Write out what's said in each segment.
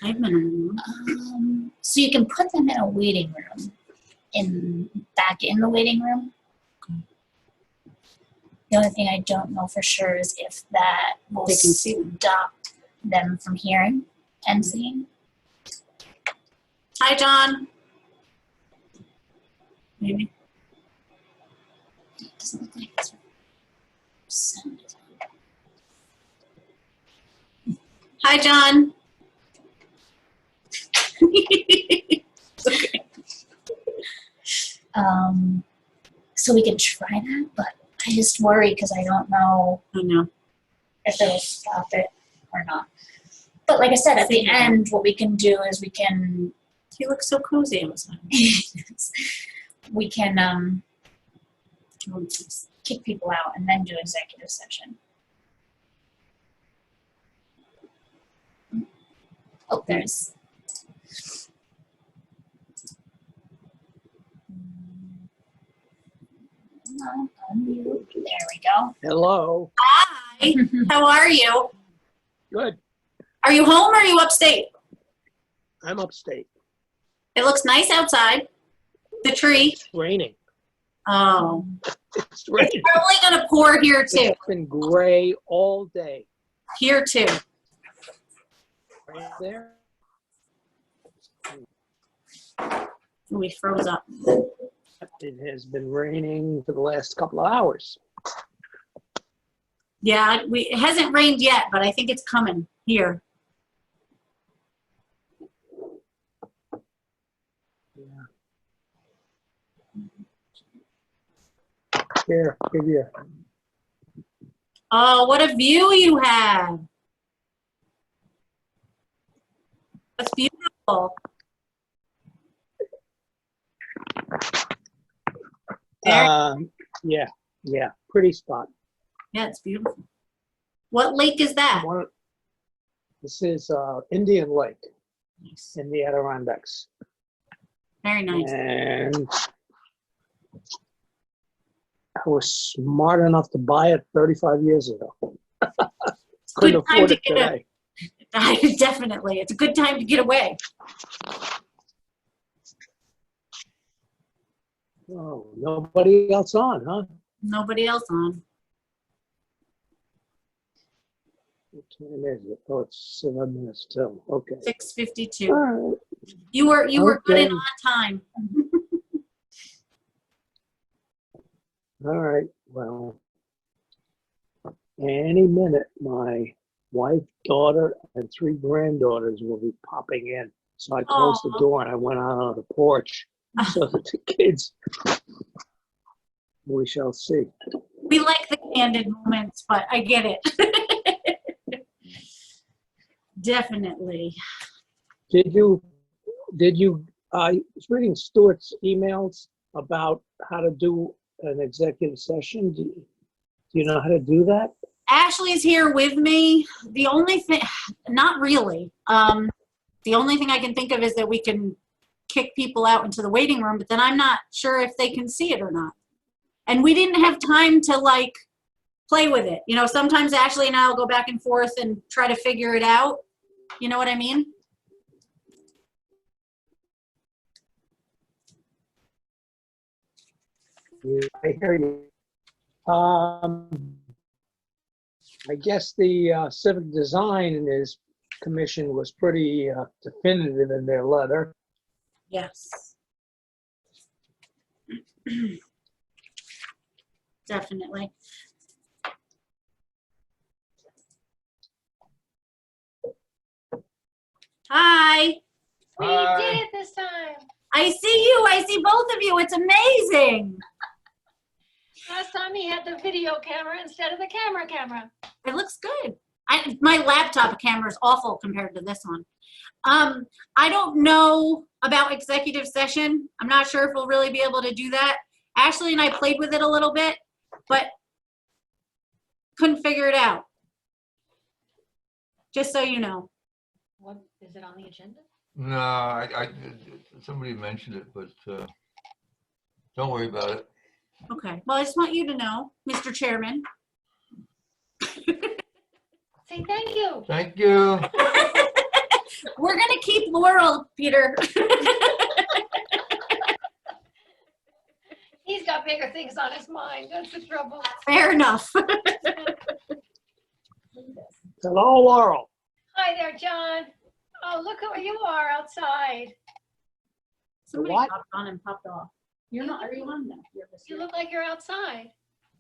5 minutes. So you can put them in a waiting room, back in the waiting room. The only thing I don't know for sure is if that will They can see them. stop them from hearing and seeing. Hi, John. Maybe. It doesn't look like it's sound. Hi, John. Okay. So we could try that, but I just worry because I don't know I know. if it'll stop it or not. But like I said, at the end, what we can do is we can He looks so cozy. we can kick people out and then do executive session. Oh, there's. Unmute. There we go. Hello. Hi. How are you? Good. Are you home or are you upstate? I'm upstate. It looks nice outside. The tree. It's raining. Oh. It's raining. It's probably going to pour here too. It's been gray all day. Here too. Right there. We froze up. It has been raining for the last couple of hours. Yeah, it hasn't rained yet, but I think it's coming here. Yeah. Here, give you. Oh, what a view you have. That's beautiful. Yeah, pretty spot. Yeah, it's beautiful. What lake is that? This is Indian Lake Nice. in the Adirondacks. Very nice. And I was smart enough to buy it 35 years ago. Couldn't Good time afford to it get today. Definitely. It's a good time to get away. Oh, nobody else on, huh? Nobody else on. What time is it? Oh, it's 7 minutes till. Okay. 6:52. All right. You were good and Okay. on time. All right. Well, any minute, my wife, daughter, and 3 granddaughters will be popping in. So I closed the door and I went out on the porch so that the kids, we shall see. We like the candid moments, but I get it. Definitely. Did you, I was reading Stuart's emails about how to do an executive session. Do you know how to do that? Ashley's here with me. The only thing, not really. The only thing I can think of is that we can kick people out into the waiting room, but then I'm not sure if they can see it or not. And we didn't have time to like play with it. You know, sometimes Ashley and I will go back and forth and try to figure it out. You know what I mean? I hear you. I guess the Civic Design Commission was pretty definitive in their letter. Yes. Definitely. Hi. We did it this time. I see you. I see both of you. It's amazing. Last time he had the video camera instead of the camera. It looks good. My laptop camera is awful compared to this one. I don't know about executive session. I'm not sure if we'll really be able to do that. Ashley and I played with it a little bit, but couldn't figure it out. Just so you know. What is it on the agenda? No, I somebody mentioned it, but don't worry about it. Okay. Well, I just want you to know, Mr. Chairman. Say thank you. Thank you. We're gonna keep Laurel, Peter. He's got bigger things on his mind. That's the trouble. Fair enough. Hello, Laurel. Hi there, John. Oh, look who you are outside. Somebody What? popped on and popped off. You're not, are you on now? You look like you're outside.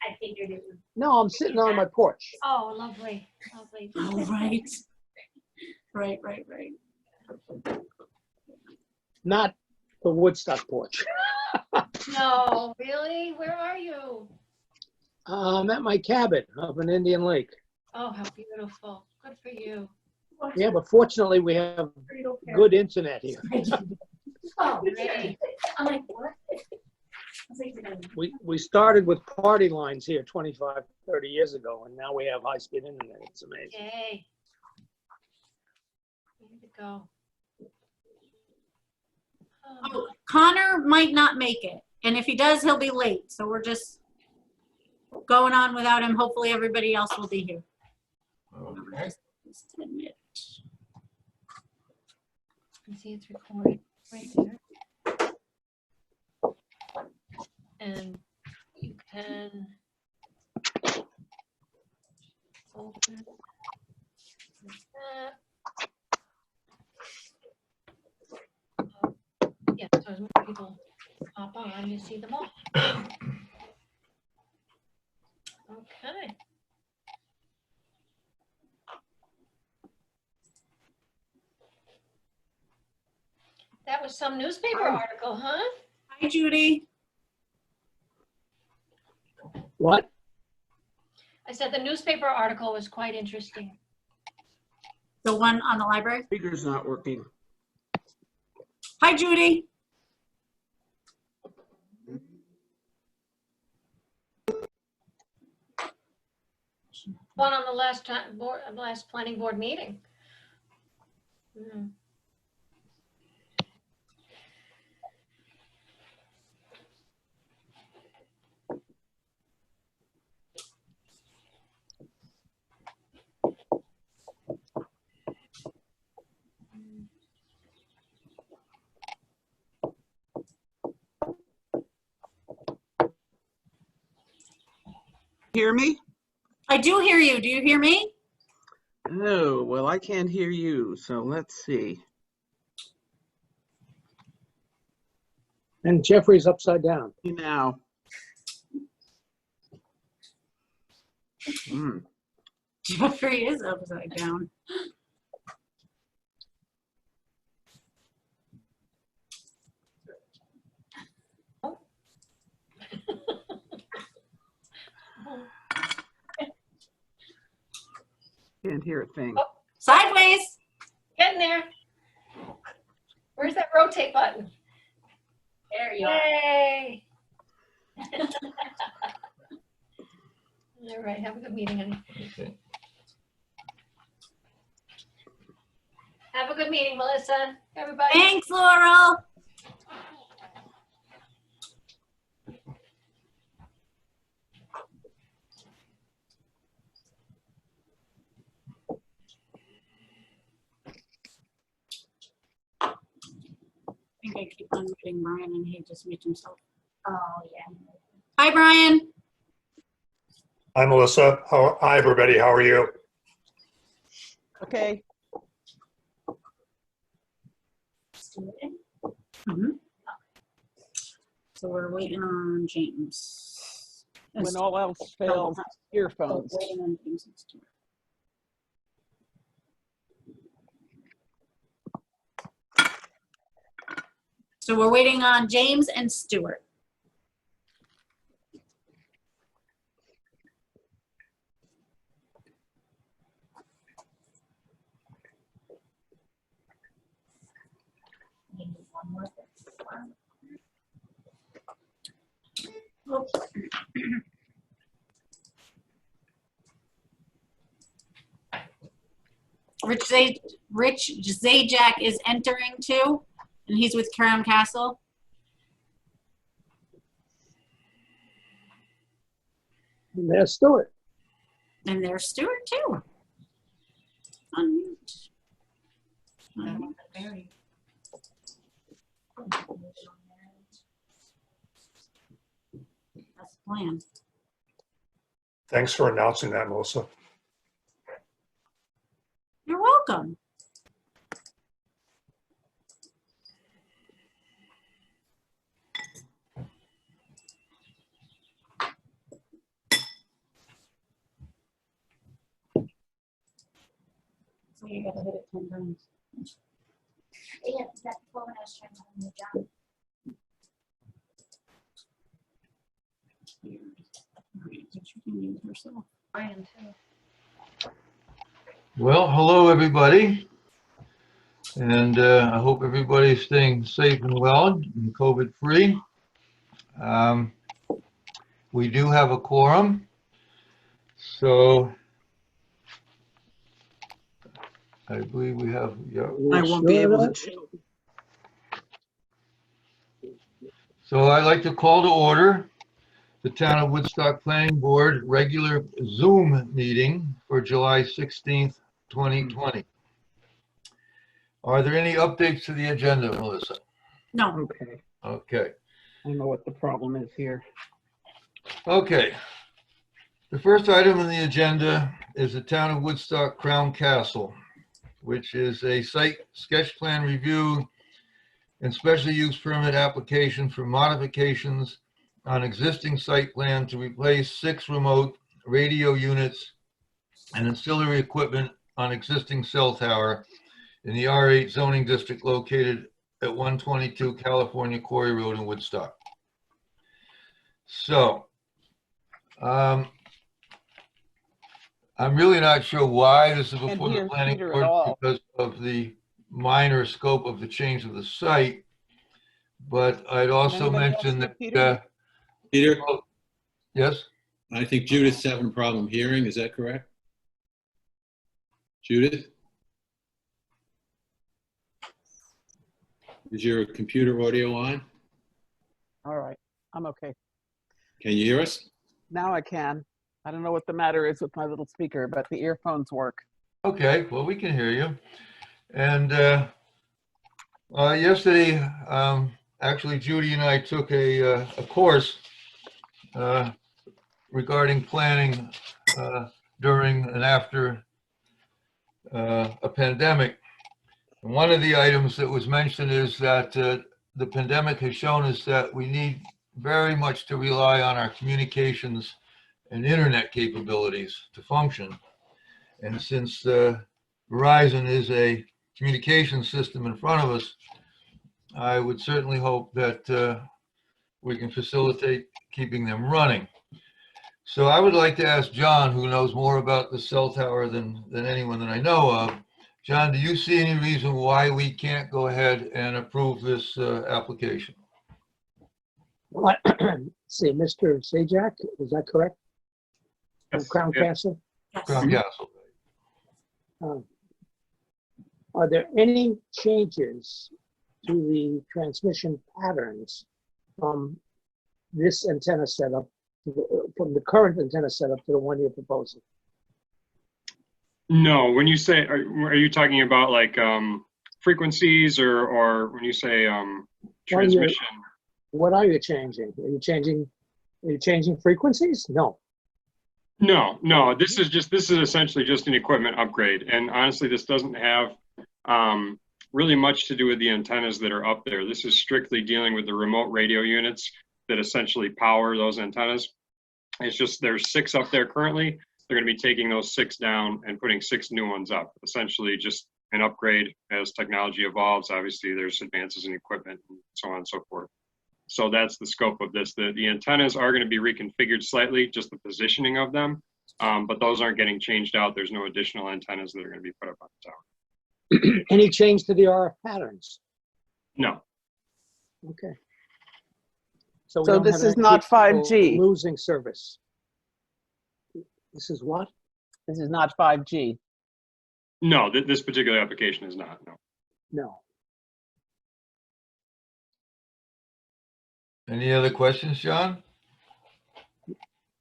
I figured it was. No, I'm sitting on my porch. Oh, lovely, lovely. Oh, right. Right. Not the Woodstock porch. No, really? Where are you? I'm at my cabin up in Indian Lake. Oh, how beautiful. Good for you. Yeah, but fortunately we have good internet here. Oh, great. I'm like, what? We started with party lines here 25, 30 years ago, and now we have high-speed internet. It's amazing. Yay. Way to go. Oh, Connor might not make it, and if he does, he'll be late. So we're just going on without him. Hopefully, everybody else will be here. Okay. Just admit. You can see it's recorded right there. And you can open like that. Yeah, so as more people pop on, you see them all. Okay. That was some newspaper article, huh? Hi, Judy. What? I said the newspaper article was quite interesting. The one on the library. Speaker's not working. Hi, Judy. One on the last time board, last planning board meeting. Hmm. Hear me? I do hear you. Do you hear me? Oh, well, I can't hear you, so let's see. And Jeffrey's upside down. Now. Hmm. Jeffrey is upside down. Can't hear a thing. Sideways. Getting there. Where's that rotate button? There Yay. All right, have a good meeting, honey. Okay. Have a good meeting, Melissa, everybody. Thanks, Laurel. I think I keep unmuting Brian and he just mutes himself. Oh, yeah. Hi, Brian. Hi, Melissa. Hi, everybody. How are you? Okay. Mhm. So we're waiting on James. When all else fails, earphones. Waiting on James and Stuart. So we're waiting on James and Stuart. Oops. Rich Zajac is entering too, and he's with Carrum Castle. And there's Stuart. And there's Stuart too. Unmute. That's the plan. Thanks for announcing that, Melissa. You're welcome. So you gotta hit it 10 times. Yeah, that before when I was trying to have a new job. I am too. Well, hello, everybody. And I hope everybody's staying safe and well and COVID-free. We do have a quorum. So I believe we have, yeah. I won't be able to. So I'd like to call to order the Town of Woodstock Planning Board regular Zoom meeting for July 16th, 2020. Are there any updates to the agenda, Melissa? No, Okay, Okay. I don't know what the problem is here. Okay. The first item on the agenda is the Town of Woodstock Crown Castle, which is a site sketch plan review and special use permit application for modifications on existing site plan to replace 6 remote radio units and ancillary equipment on existing cell tower in the R8 zoning district located at 122 California Quarry Road in Woodstock. So, I'm really not sure why this is Can't before the hear planning Peter at board all. because of the minor scope of the change of the site. But I'd also anybody else mention hear that, Peter? Peter, yes, I think Judith's having a problem hearing. Is that correct? Judith? Is your computer audio on? All right, I'm okay. Can you hear us? Now I can. I don't know what the matter is with my little speaker, but the earphones work. okay, well, we can hear you. And yesterday, actually, Judy and I took a course regarding planning during and after a pandemic. And one of the items that was mentioned is that the pandemic has shown us that we need very much to rely on our communications and internet capabilities to function. And since Verizon is a communication system in front of us, I would certainly hope that we can facilitate keeping them running. So I would like to ask John, who knows more about the cell tower than anyone that I know of. John, do you see any reason why we can't go ahead and approve this application? What, see, Mr. Sajak, is that correct? From Yes, Crown yeah. Castle? yes. Crown Castle. Are there any changes to the transmission patterns from this antenna setup, from the current antenna setup to the one you're proposing? No, when you say, are you talking about like frequencies or when you say transmission? What are you changing? Are you changing frequencies? No. No, this is essentially just an equipment upgrade. And honestly, this doesn't have really much to do with the antennas that are up there. This is strictly dealing with the remote radio units that essentially power those antennas. It's just there's 6 up there currently. They're going to be taking those 6 down and putting 6 new ones up. Essentially just an upgrade as technology evolves. Obviously, there's advances in equipment and so on and so forth. So that's the scope of this. The antennas are going to be reconfigured slightly, just the positioning of them, but those aren't getting changed out. There's no additional antennas that are going to be put up on the tower. Any change to the RF patterns? No. Okay. So, we So don't this have is any not people 5G. losing service. This is what? This is not 5G. No, this particular application is not, no. No. Any other questions, John?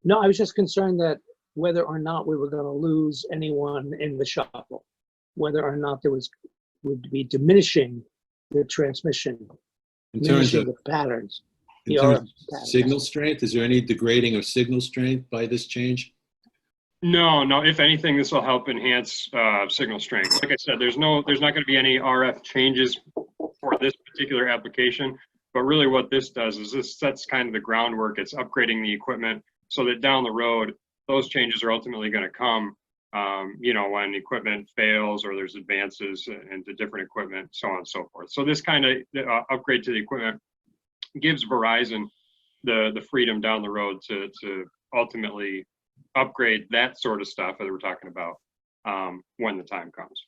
No, I was just concerned that whether or not we were going to lose anyone in the shuffle, whether or not there was would be diminishing the transmission, In terms diminishing of, the patterns, in the terms RF of patterns. signal strength, is there any degrading of signal strength by this change? No, no. If anything, this will help enhance signal strength. Like I said, there's not going to be any RF changes for this particular application. But really, what this does is this sets kind of the groundwork. It's upgrading the equipment so that down the road, those changes are ultimately going to come. You know, when equipment fails or there's advances into different equipment, so on and so forth. So this kind of upgrade to the equipment gives Verizon the freedom down the road to ultimately upgrade that sort of stuff that we're talking about when the time comes.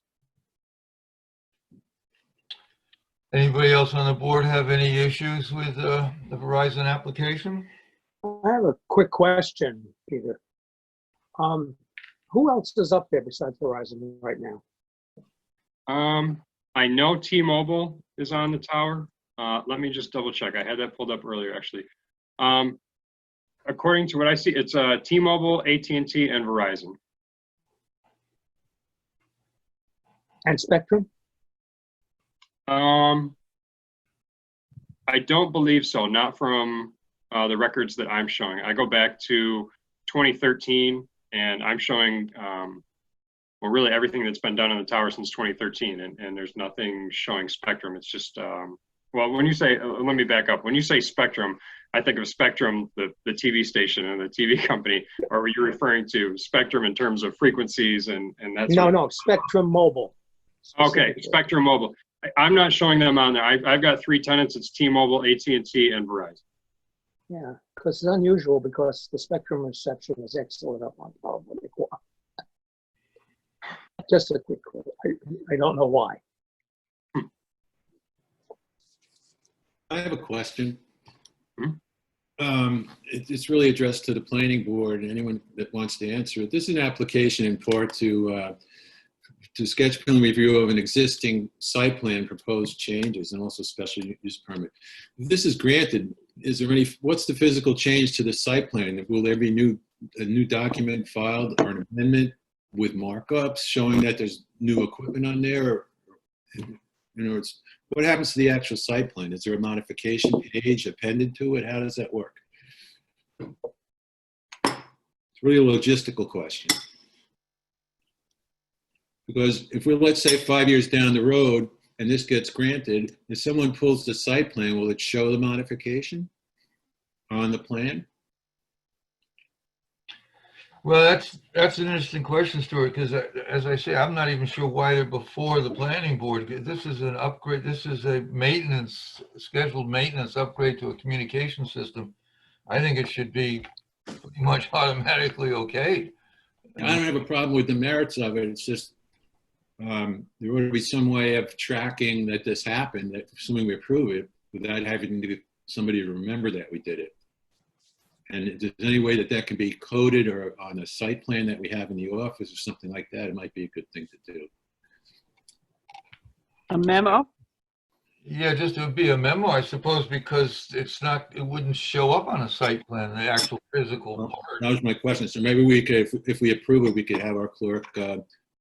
Anybody else on the board have any issues with the Verizon application? I have a quick question, Peter. Who else is up there besides Verizon right now? I know T-Mobile is on the tower. Let me just double check. I had that pulled up earlier, actually. According to what I see, it's T-Mobile, AT&T, and Verizon. And Spectrum? I don't believe so. Not from the records that I'm showing. I go back to 2013, and I'm showing, well, really everything that's been done on the tower since 2013, and there's nothing showing Spectrum. It's just, well, when you say, let me back up. When you say Spectrum, I think of Spectrum, the TV station and the TV company, or were you referring to Spectrum in terms of frequencies and that's No, Spectrum Mobile. Okay, specifically. Spectrum Mobile. I'm not showing them on there. I've got three tenants. It's T-Mobile, AT&T, and Verizon. Yeah, because it's unusual because the Spectrum reception is excellent up on Tower 44. Just a quick, I don't know why. I have a question. Hmm? It's really addressed to the planning board, anyone that wants to answer it. This is an application in part to sketch plan review of an existing site plan, proposed changes, and also special use permit. If this is granted, is there any, what's the physical change to the site plan? Will there be a new document filed or an amendment with markups showing that there's new equipment on there? Or, in other words, what happens to the actual site plan? Is there a modification page appended to it? How does that work? It's really a logistical question. Because if we're, let's say, 5 years down the road and this gets granted, if someone pulls the site plan, will it show the modification on the plan? Well, that's an interesting question, Stuart, because as I say, I'm not even sure why they're before the planning board. This is an upgrade. This is a scheduled maintenance upgrade to a communication system. I think it should be pretty much automatically okay. I don't have a problem with the merits of it. It's just there ought to be some way of tracking that this happened, that assuming we approve it, without having to get somebody to remember that we did it. And if there's any way that that can be coded or on a site plan that we have in the office or something like that, it might be a good thing to do. A memo? Yeah, just it would be a memo, I suppose, because it wouldn't show up on a site plan, the actual physical Well, part. that was my question. So maybe we could, if we approve it, we could have our clerk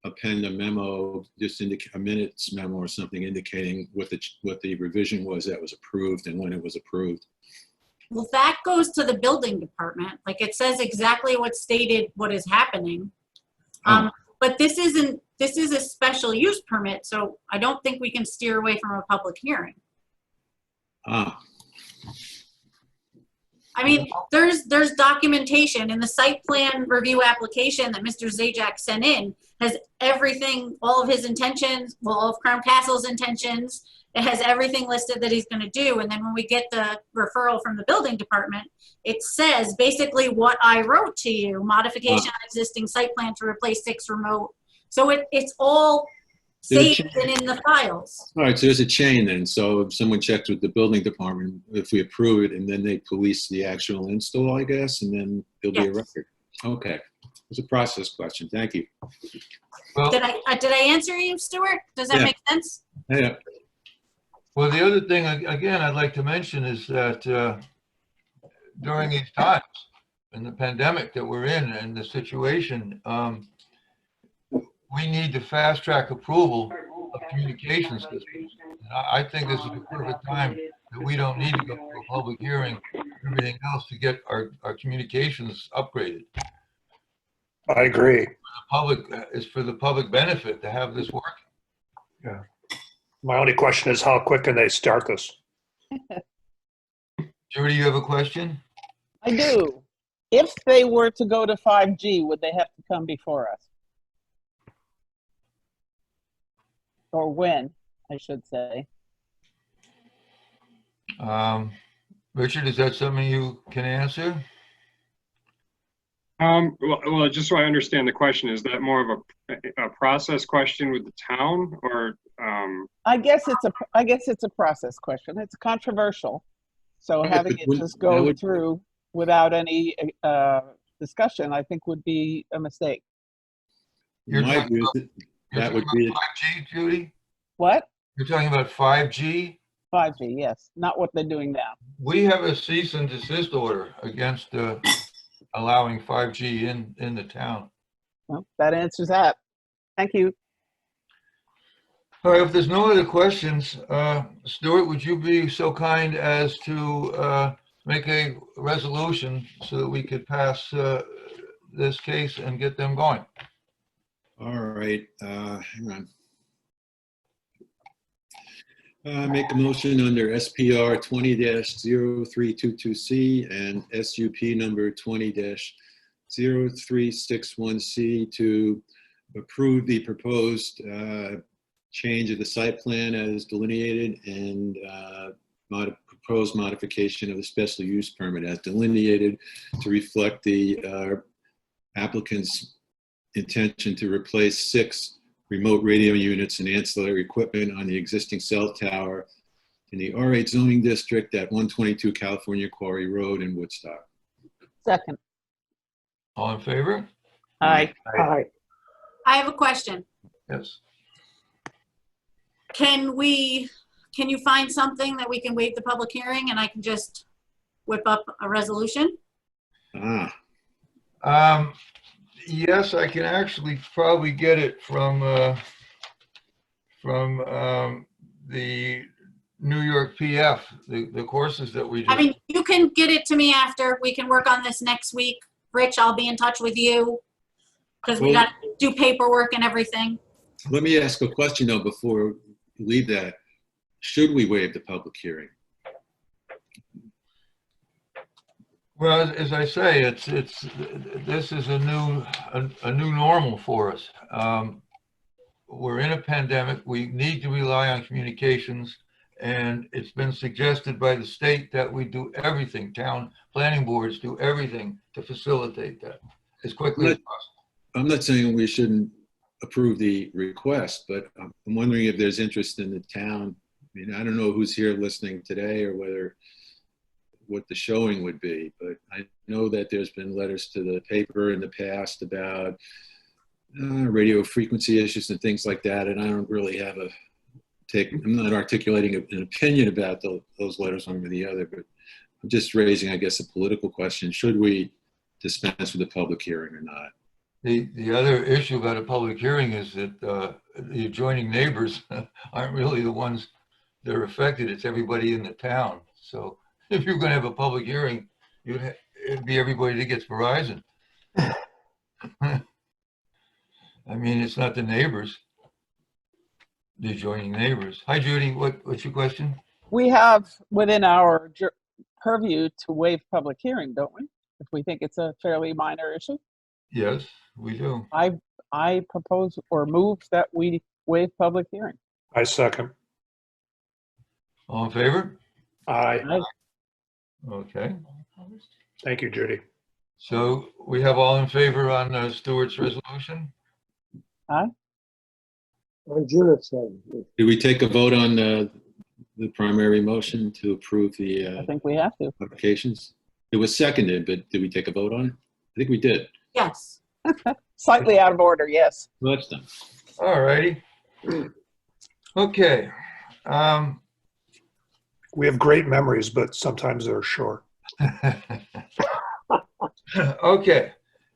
append a memo, just indicate a minutes memo or something indicating what the revision was that was approved and when it was approved. Well, that goes to the building department. Like it says exactly what's stated, what is happening. But this is a special use permit, so I don't think we can steer away from a public hearing. Ah, I mean, there's documentation in the site plan review application that Mr. Zajac sent in, has everything, all of his intentions, well, all of Crown Castle's intentions. It has everything listed that he's going to do. And then when we get the referral from the building department, it says basically what I wrote to you, modification on existing site plan to replace 6 remote. So it's all saved and in the files. all right, so there's a chain then. So if someone checks with the building department, if we approve it, and then they police the actual install, I guess, and then there'll be a record. Okay, it's a process question. Thank you. Well, Did I answer you, Stuart? Does that Yeah. make sense? Yeah. well, the other thing, again, I'd like to mention is that during these times, in the pandemic that we're in and the situation, we need to fast track approval of communication systems. And I think this is a perfect time that we don't need to go to a public hearing, everything else to get our communications upgraded. I agree. It's for the public benefit to have this working. My only question is how quick can they start this? Judy, you have a question? I do. If they were to go to 5G, would they have to come before us? Or when, I should say. Richard, is that something you can answer? Well, just so I understand the question, is that more of a process question with the town, or? I guess it's a process question. It's controversial. So Right, having but it wouldn't- just that go would- through without any discussion, I think would be a mistake. You're My talking view is You're that talking would about be, 5G, Judy? What? You're talking about 5G? 5G, yes. Not what they're doing now. We have a cease and desist order against allowing 5G in the town. Well, that answers that. Thank you. All right, if there's no other questions, Stuart, would you be so kind as to make a resolution so that we could pass this case and get them going? all right, hang on. Make a motion under SPR 20-0322C and SUP number 20-0361C to approve the proposed change of the site plan as delineated and proposed modification of the special use permit as delineated to reflect the applicant's intention to replace 6 remote radio units and ancillary equipment on the existing cell tower in the R8 zoning district at 122 California Quarry Road in Woodstock. Second. All in favor? Aye. Aye. I have a question. Yes. Can you find something that we can waive the public hearing and I can just whip up a resolution? Yes, I can actually probably get it from the New York PF, the courses that we do. I mean, you can get it to me after. We can work on this next week. Rich, I'll be in touch with you because we got to do paperwork and everything. Let me ask a question though before we leave that. Should we waive the public hearing? Well, as I say, this is a new normal for us. We're in a pandemic. We need to rely on communications, and it's been suggested by the state that we do everything. Town planning boards do everything to facilitate that as quickly as possible. I'm not saying we shouldn't approve the request, but I'm wondering if there's interest in the town. I mean, I don't know who's here listening today or what the showing would be, but I know that there's been letters to the paper in the past about radio frequency issues and things like that, and I don't really have I'm not articulating an opinion about those letters one way or the other, but I'm just raising, I guess, a political question. Should we dispense with the public hearing or not? The other issue about a public hearing is that the adjoining neighbors aren't really the ones that are affected. It's everybody in the town. So if you're going to have a public hearing, it'd be everybody that gets Verizon. I mean, it's not the neighbors, the adjoining neighbors. Hi, Judy. What's your question? We have within our purview to waive public hearing, don't we? If we think it's a fairly minor issue. Yes, we do. I propose or move that we waive public hearing. I second. All in favor? Aye. Aye. Okay. Thank you, Judy. So we have all in favor on Stuart's resolution? On Judith's side. Did we take a vote on the primary motion to approve I the think we have to. applications? It was seconded, but did we take a vote on it? I think we did. Yes. Slightly out of order, yes. Well, that's done. All righty. Okay. We have great memories, but sometimes they're short. Okay.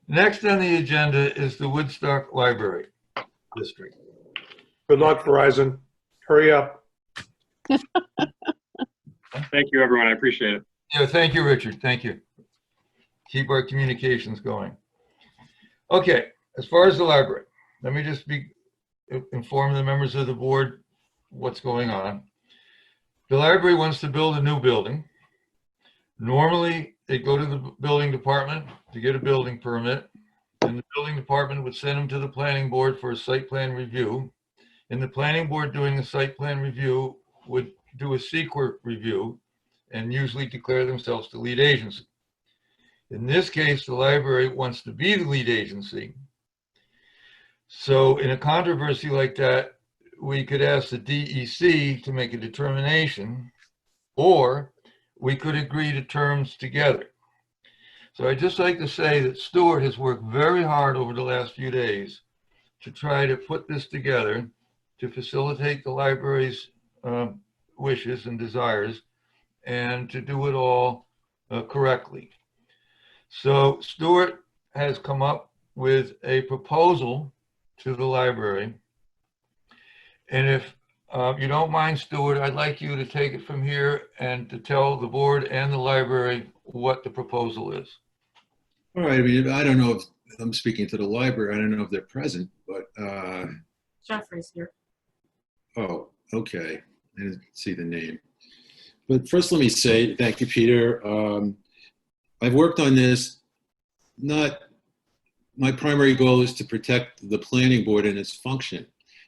Next on the agenda is the Woodstock Library District. Good luck, Verizon. Hurry up. Thank you, everyone. I appreciate it. Yeah, thank you, Richard. Thank you. Keep our communications going. Okay, as far as the library, let me just inform the members of the board what's going on. The library wants to build a new building. Normally, they go to the building department to get a building permit, and the building department would send them to the planning board for a site plan review. And the planning board doing the site plan review would do a secret review and usually declare themselves the lead agency. In this case, the library wants to be the lead agency. So in a controversy like that, we could ask the DEC to make a determination, or we could agree to terms together. So I'd just like to say that Stuart has worked very hard over the last few days to try to put this together to facilitate the library's wishes and desires and to do it all correctly. So Stuart has come up with a proposal to the library. And if you don't mind, Stuart, I'd like you to take it from here and to tell the board and the library what the proposal is. All right, I mean, I don't know if I'm speaking to the library. I don't know if they're present, but, Jeffrey's here. oh, okay. I didn't see the name. But first, let me say, thank you, Peter. I've worked on this. My primary goal is to protect the planning board and its function.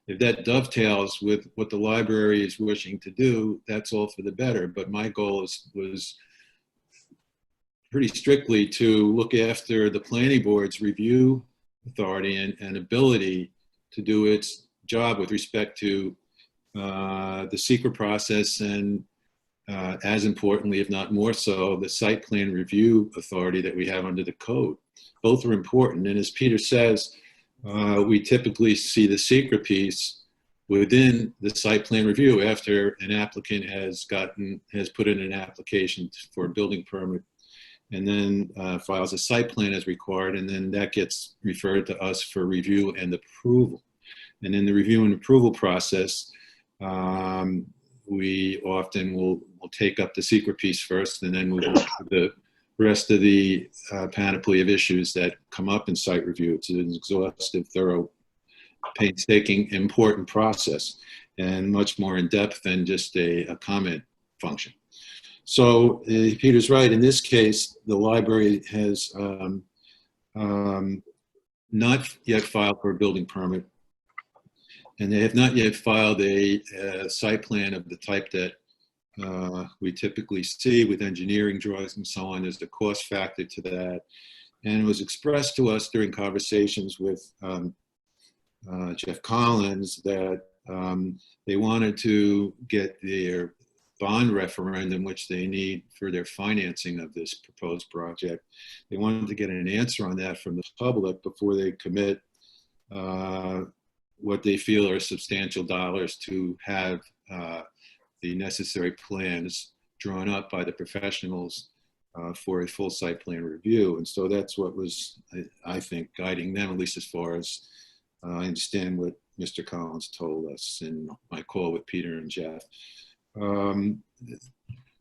If that dovetails with what the library is wishing to do, that's all for the better. But my goal was pretty strictly to look after the planning board's review authority and ability to do its job with respect to the secret process and as importantly, if not more so, the site plan review authority that we have under the code. Both are important. And as Peter says, we typically see the secret piece within the site plan review after an applicant has put in an application for a building permit and then files a site plan as required, and then that gets referred to us for review and approval. And in the review and approval process, we often will take up the secret piece first and then move on to the rest of the panoply of issues that come up in site review. It's an exhaustive, thorough, painstaking, important process and much more in depth than just a comment function. So Peter's right. In this case, the library has not yet filed for a building permit, and they have not yet filed a site plan of the type that we typically see with engineering drawings and so on. There's the cost factor to that. And it was expressed to us during conversations with Jeff Collins that they wanted to get their bond referendum, which they need for their financing of this proposed project. They wanted to get an answer on that from the public before they commit what they feel are substantial dollars to have the necessary plans drawn up by the professionals for a full site plan review. And so that's what was, I think, guiding them, at least as far as I understand what Mr. Collins told us in my call with Peter and Jeff.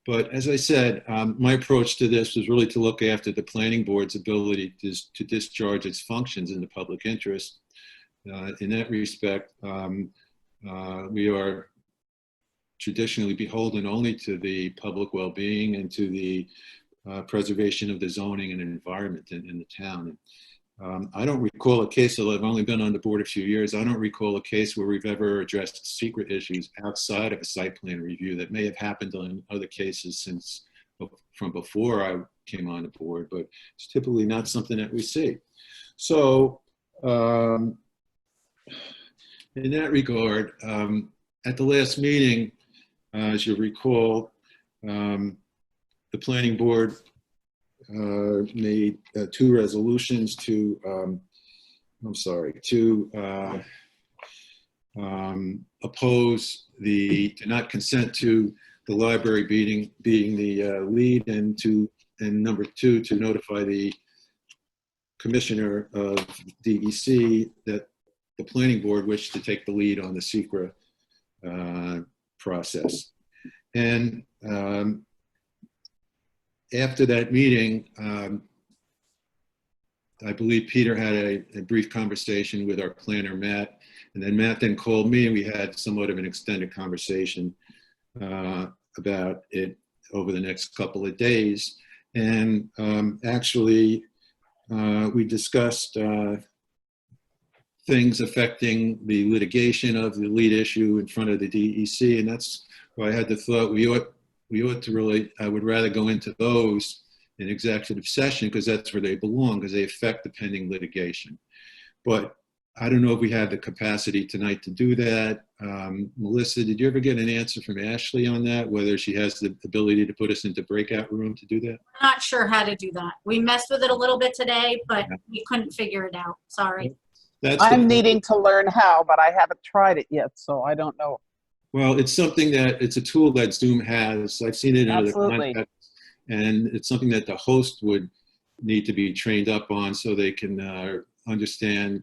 But as I said, my approach to this was really to look after the planning board's ability to discharge its functions in the public interest. In that respect, we are traditionally beholden only to the public well-being and to the preservation of the zoning and environment in the town. I don't recall a case, although I've only been on the board a few years, I don't recall a case where we've ever addressed secret issues outside of a site plan review. That may have happened in other cases from before I came on the board, but it's typically not something that we see. So in that regard, at the last meeting, as you recall, the planning board made two resolutions to oppose to not consent to the library being the lead, and number two, to notify the commissioner of DEC that the planning board wished to take the lead on the secra process. And after that meeting, I believe Peter had a brief conversation with our planner, Matt, and then Matt then called me, and we had somewhat of an extended conversation about it over the next couple of days. And actually, we discussed things affecting the litigation of the lead issue in front of the DEC, and that's why I had the thought we ought to really, I would rather go into those in executive session, because that's where they belong, because they affect the pending litigation. But I don't know if we have the capacity tonight to do that. Melissa, did you ever get an answer from Ashley on that, whether she has the ability to put us into breakout room to do that? I'm not sure how to do that. We messed with it a little bit today, but we couldn't figure it out. Sorry. I'm needing to learn how, but I haven't tried it yet, so I don't know. Well, it's something that, it's a tool that Zoom has. I've seen it in other Absolutely. contexts, and it's something that the host would need to be trained up on so they can understand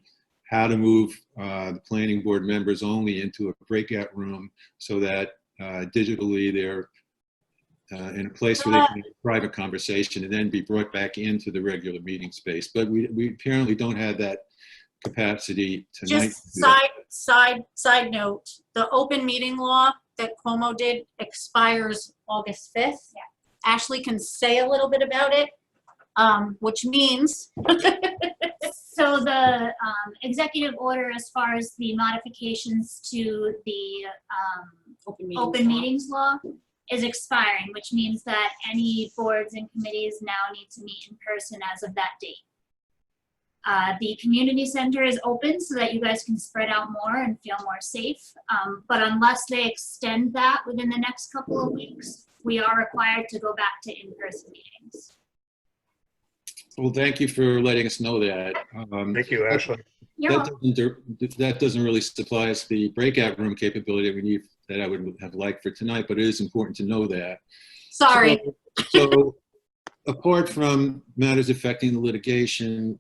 how to move the planning board members only into a breakout room so that digitally they're in a place where they can have a private conversation and then be brought back into the regular meeting space. But we apparently don't have that capacity tonight. Just side note, the open meeting law that Cuomo did expires August 5th. Yeah. Ashley can say a little bit about it, which means So the executive order, as far as the modifications to the open meetings law, is expiring, which means that any boards and committees now need to meet in person as of that date. The community center is open so that you guys can spread out more and feel more safe. But unless they extend that within the next couple of weeks, we are required to go back to in-person meetings. Well, thank you for letting us know that. Thank you, Ashley. That doesn't really supply us the breakout room capability that we need, that I would have liked for tonight, but it is important to know that. sorry. So apart from matters affecting the litigation,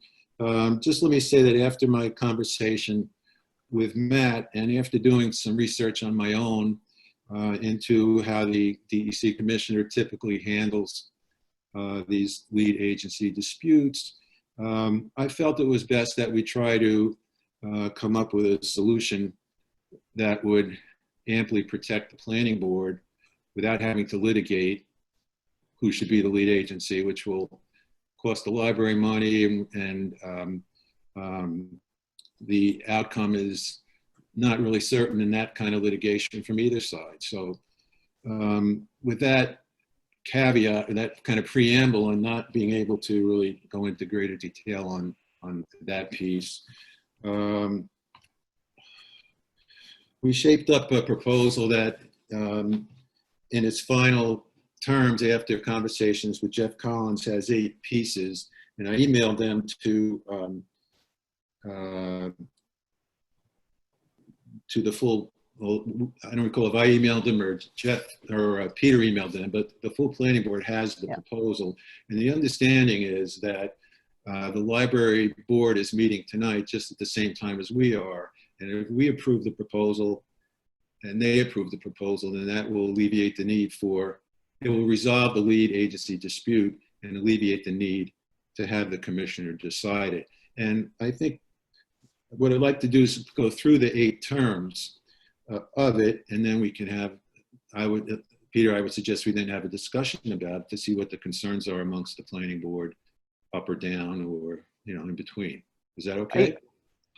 just let me say that after my conversation with Matt and after doing some research on my own into how the DEC commissioner typically handles these lead agency disputes, I felt it was best that we try to come up with a solution that would amply protect the planning board without having to litigate who should be the lead agency, which will cost the library money, and the outcome is not really certain in that kind of litigation from either side. So with that caveat and that kind of preamble and not being able to really go into greater detail on that piece, we shaped up a proposal that in its final terms after conversations with Jeff Collins has 8 pieces, and I emailed them to the full, well, I don't recall if I emailed them or Jeff or Peter emailed them, but the full planning board has the proposal. And the understanding is that the library board is meeting tonight just at the same time as we are. And if we approve the proposal and they approve the proposal, then that will alleviate the need for, it will resolve the lead agency dispute and alleviate the need to have the commissioner decide it. And I think what I'd like to do is go through the 8 terms of it, and then we can have, Peter, I would suggest we then have a discussion about it to see what the concerns are amongst the planning board, up or down, or, you know, in between. Is that okay?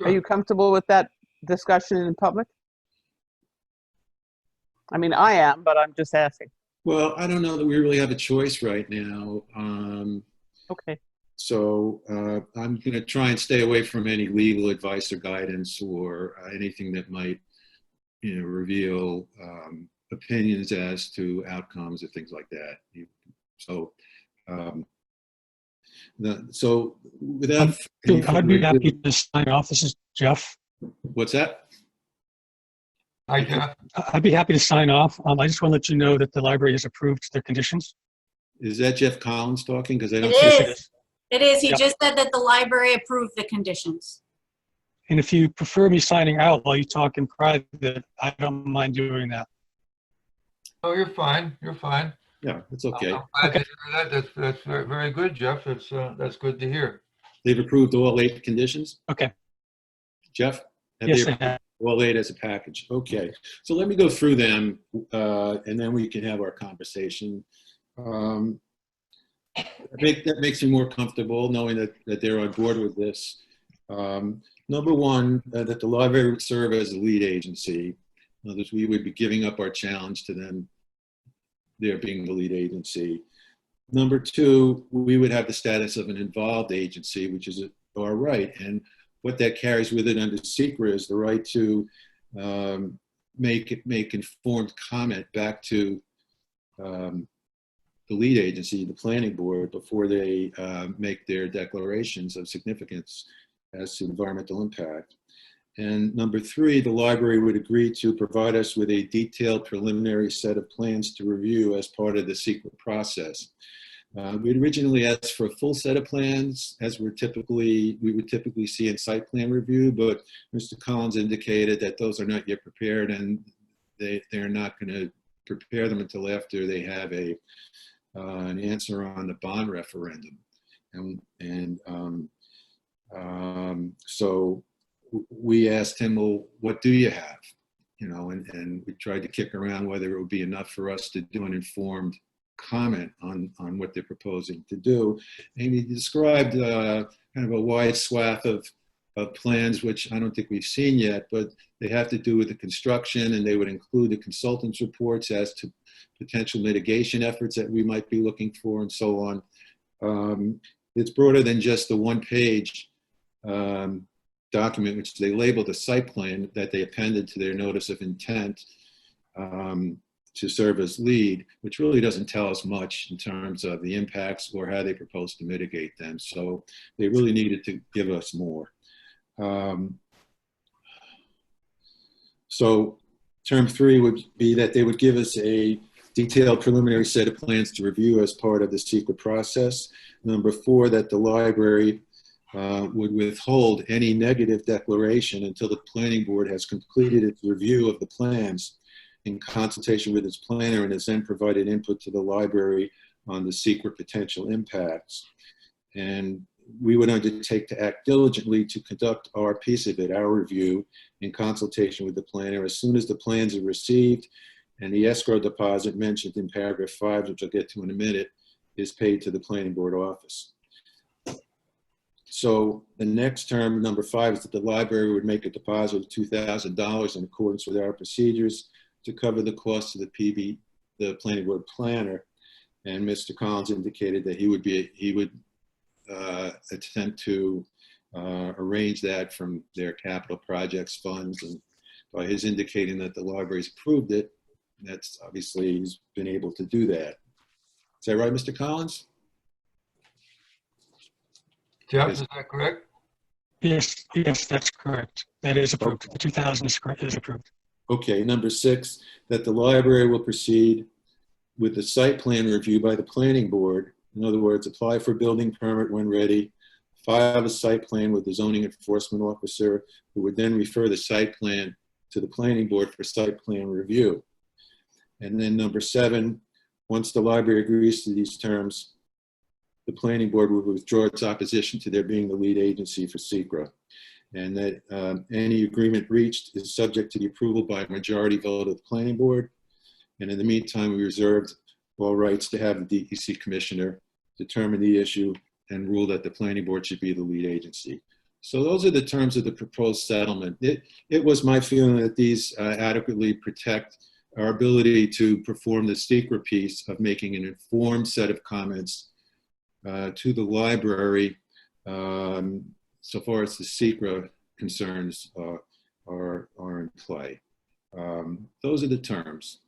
Are you comfortable with that discussion in public? I mean, I am, but I'm just asking. Well, I don't know that we really have a choice right now. Okay. So I'm going to try and stay away from any legal advice or guidance or anything that might, you know, reveal opinions as to outcomes or things like that. So, without, I'd be happy to sign off. This is Jeff. What's that? Hi, Jeff. I'd be happy to sign off. I just want to let you know that the library has approved their conditions. Is that Jeff Collins talking? Because I don't It see is. It is. He Yep. just said that the library approved the conditions. And if you prefer me signing out while you talk in private, I don't mind doing that. Oh, you're fine. You're fine. Yeah, it's okay. I'm glad to hear that. That's very, very good, Jeff. That's good to hear. They've approved all 8 conditions? Okay. Jeff? Have Yes, they I have. all 8 as a package? Okay. So let me go through them, and then we can have our conversation. That makes me more comfortable knowing that they're on board with this. Number one, that the library would serve as a lead agency. In other words, we would be giving up our challenge to them, there being the lead agency. Number two, we would have the status of an involved agency, which is our right. And what that carries with it under SECRA is the right to make informed comment back to the lead agency, the planning board, before they make their declarations of significance as to environmental impact. And number three, the library would agree to provide us with a detailed preliminary set of plans to review as part of the SECRA process. We'd originally asked for a full set of plans, as we would typically see in site plan review, but Mr. Collins indicated that those are not yet prepared, and they're not going to prepare them until after they have an answer on the bond referendum. So we asked him, well, what do you have? You know, and we tried to kick around whether it would be enough for us to do an informed comment on what they're proposing to do. And he described kind of a wide swath of plans, which I don't think we've seen yet, but they have to do with the construction, and they would include the consultants' reports as to potential mitigation efforts that we might be looking for, and so on. It's broader than just the one-page document, which they labeled a site plan that they appended to their notice of intent to serve as lead, which really doesn't tell us much in terms of the impacts or how they propose to mitigate them. So they really needed to give us more. So term three would be that they would give us a detailed preliminary set of plans to review as part of the SECRA process. Number four, that the library would withhold any negative declaration until the planning board has completed its review of the plans in consultation with its planner and has then provided input to the library on the SECRA potential impacts. And we would undertake to act diligently to conduct our piece of it, our review, in consultation with the planner as soon as the plans are received and the escrow deposit mentioned in paragraph 5, which I'll get to in a minute, is paid to the planning board office. So the next term, number 5, is that the library would make a deposit of $2,000 in accordance with our procedures to cover the cost of the planning board planner. And Mr. Collins indicated that he would attempt to arrange that from their capital projects funds. And by his indicating that the library's approved it, that's obviously he's been able to do that. Is that right, Mr. Collins? Jeff, is that correct? Yes, that's correct. That is approved. The 2,000 is approved. Okay, number 6, that the library will proceed with the site plan review by the planning board. In other words, apply for building permit when ready, file a site plan with the zoning enforcement officer, who would then refer the site plan to the planning board for site plan review. And then number 7, once the library agrees to these terms, the planning board would withdraw its opposition to their being the lead agency for SECRA. And that any agreement reached is subject to the approval by a majority vote of the planning board. And in the meantime, we reserved all rights to have the DEC commissioner determine the issue and rule that the planning board should be the lead agency. So those are the terms of the proposed settlement. It was my feeling that these adequately protect our ability to perform the SECRA piece of making an informed set of comments to the library so far as the SECRA concerns are in play. Those are the terms.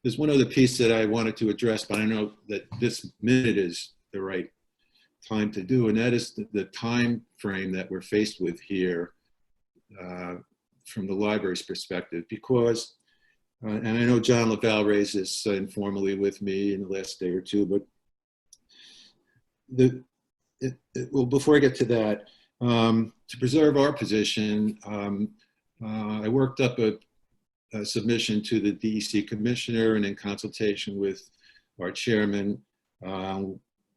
There's one other piece that I wanted to address, but I know that this minute is the right time to do, and that is the time frame that we're faced with here from the library's perspective, because, and I know John LaValle raised this informally with me in the last day or two, but well, before I get to that, To preserve our position, I worked up a submission to the DEC commissioner, and in consultation with our chairman,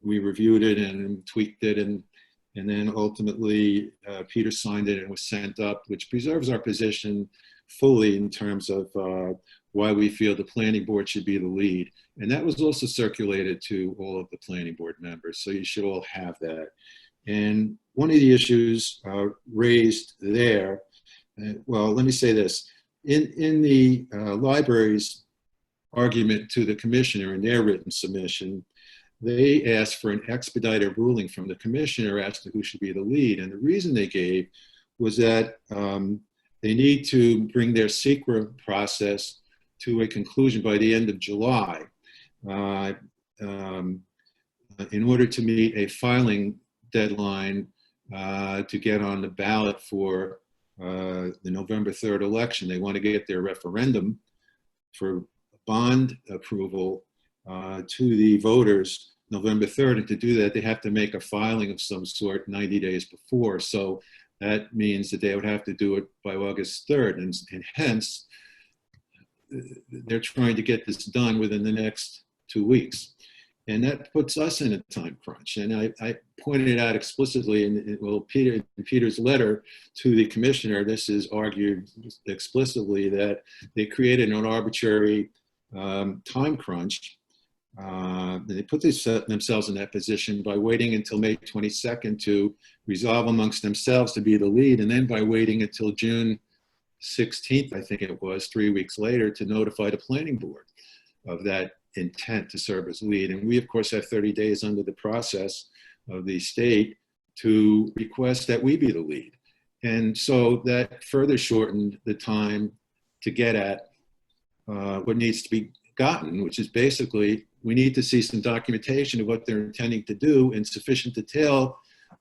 we reviewed it and tweaked it, and then ultimately Peter signed it and was sent up, which preserves our position fully in terms of why we feel the planning board should be the lead. And that was also circulated to all of the planning board members, so you should all have that. And one of the issues raised there, well, let me say this. In the library's argument to the commissioner in their written submission, they asked for an expedited ruling from the commissioner as to who should be the lead. And the reason they gave was that they need to bring their SECRA process to a conclusion by the end of July in order to meet a filing deadline to get on the ballot for the November 3rd election. They want to get their referendum for bond approval to the voters November 3rd. And to do that, they have to make a filing of some sort 90 days before. So that means that they would have to do it by August 3rd. And hence, they're trying to get this done within the next 2 weeks. And that puts us in a time crunch. And I pointed it out explicitly in Peter's letter to the commissioner. This is argued explicitly that they created an arbitrary time crunch. They put themselves in that position by waiting until May 22nd to resolve amongst themselves to be the lead, and then by waiting until June 16th, I think it was, 3 weeks later, to notify the planning board of that intent to serve as lead. And we, of course, have 30 days under the process of the state to request that we be the lead. And so that further shortened the time to get at what needs to be gotten, which is basically, we need to see some documentation of what they're intending to do in sufficient detail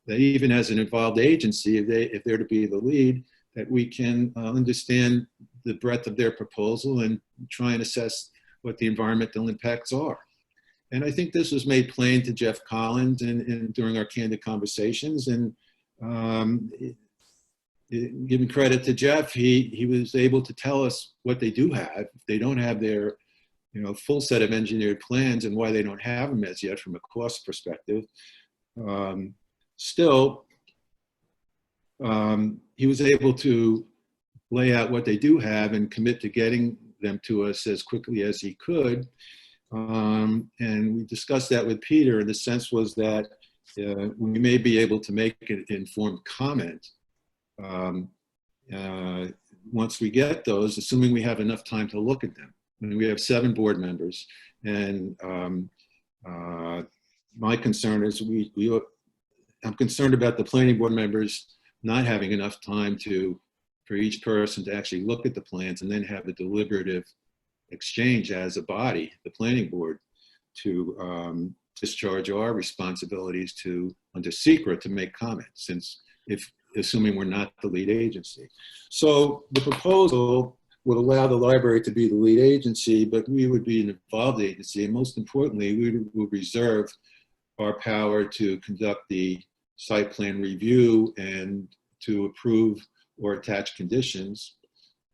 that even as an involved agency, if they're to be the lead, that we can understand the breadth of their proposal and try and assess what the environmental impacts are. And I think this was made plain to Jeff Collins and during our candid conversations. And giving credit to Jeff, he was able to tell us what they do have. If they don't have their full set of engineered plans and why they don't have them as yet from a cost perspective. Still, he was able to lay out what they do have and commit to getting them to us as quickly as he could. And we discussed that with Peter, and the sense was that we may be able to make an informed comment once we get those, assuming we have enough time to look at them. I mean, we have 7 board members, and my concern is I'm concerned about the planning board members not having enough time for each person to actually look at the plans and then have a deliberative exchange as a body, the planning board, to discharge our responsibilities under SECRA to make comments, since assuming we're not the lead agency. So the proposal would allow the library to be the lead agency, but we would be an involved agency. And most importantly, we would reserve our power to conduct the site plan review and to approve or attach conditions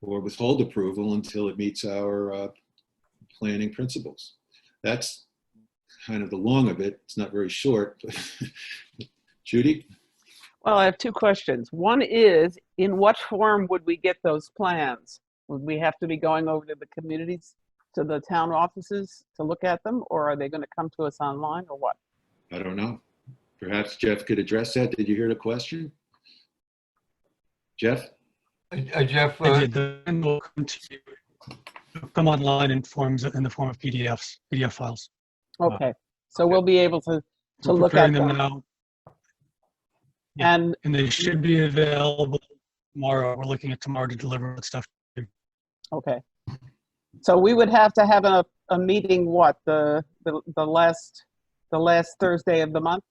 or withhold approval until it meets our planning principles. That's kind of the long of it. It's not very short. Judy? Well, I have 2 questions. One is, in what form would we get those plans? Would we have to be going over to the communities, to the town offices to look at them, or are they going to come to us online, or what? I don't know. Perhaps Jeff could address that. Did you hear the question? Jeff? Jeff, I did. The plan will come to you. It'll come online in the form of PDF files. Okay, so we'll be able to We're look at preparing them. now. Yeah, And and they should be available tomorrow. We're looking at tomorrow to deliver that stuff. okay, so we would have to have a meeting. What, the last Thursday of the month?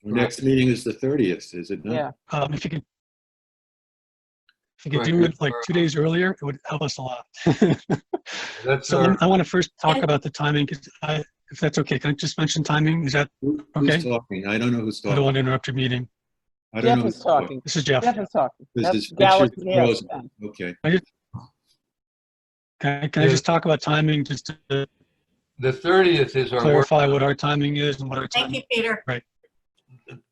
Our next meeting is the 30th, is it not? Yeah. If you could do it like 2 days earlier, it would help us a lot. that's So I want to first talk about the timing, because if that's okay, can I just mention timing? Is that okay? Who's talking? I don't know who's I don't talking. want to interrupt your meeting. I don't Jeff know. is talking. This is Jeff. Jeff is talking. This That's is Galaxy. Richard Yeah, Rosen. yeah. Okay. Can I just talk about timing, just to The 30th is our clarify work. what our timing is and what our Thank timing? you, Peter.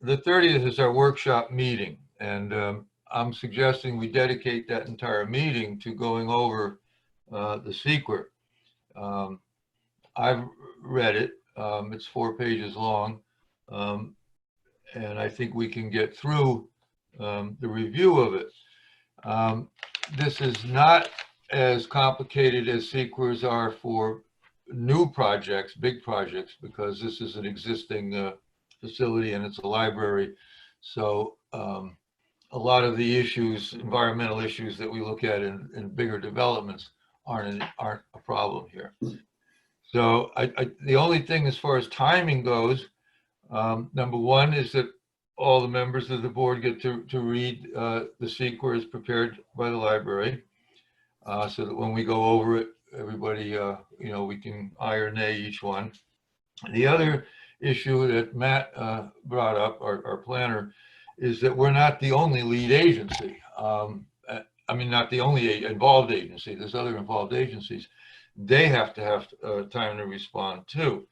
The 30th is our workshop meeting, and I'm suggesting we dedicate that entire meeting to going over the secret. I've read it. It's 4 pages long, and I think we can get through the review of it. This is not as complicated as sequers are for new projects, big projects, because this is an existing facility and it's a library. So a lot of the issues, environmental issues that we look at in bigger developments aren't a problem here. So the only thing as far as timing goes, number one is that all the members of the board get to read the sequer as prepared by the library, so that when we go over it, everybody, we can aye or nay each one. The other issue that Matt brought up, our planner, is that we're not the only lead agency. I mean, not the only involved agency. There's other involved agencies. They have to have time to respond too.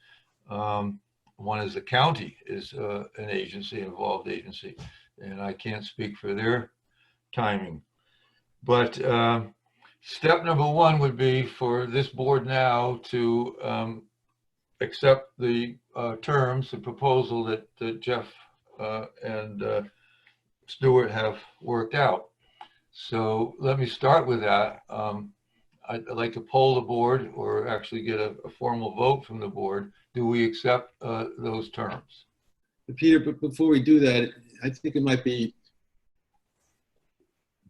One is the county is an agency, involved agency, and I can't speak for their timing. But step number one would be for this board now to accept the terms, the proposal that Jeff and Stuart have worked out. So let me start with that. I'd like to poll the board, or actually get a formal vote from the board. Do we accept those terms? Peter, but before we do that, I think it might be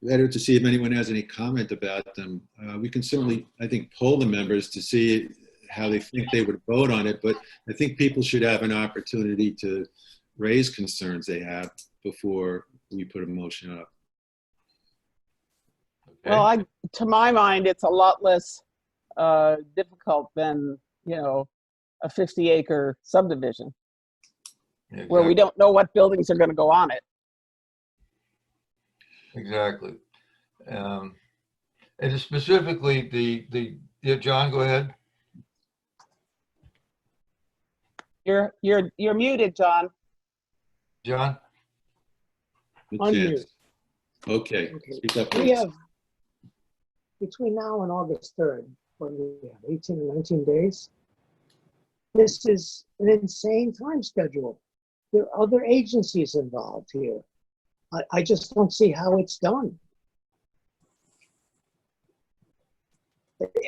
better to see if anyone has any comment about them. We can certainly, I think, poll the members to see how they think they would vote on it, but I think people should have an opportunity to raise concerns they have before we put a motion up. Okay. Well, to my mind, it's a lot less difficult than, a 50-acre subdivision where we don't know what buildings are going to go on it. Exactly. And specifically yeah, John, go ahead. You're muted, John. John? Good Unmute. chance. Okay. Speak up, We please. have, between now and August 3rd, what do we have, 18 or 19 days? This is an insane time schedule. There are other agencies involved here. I just don't see how it's done.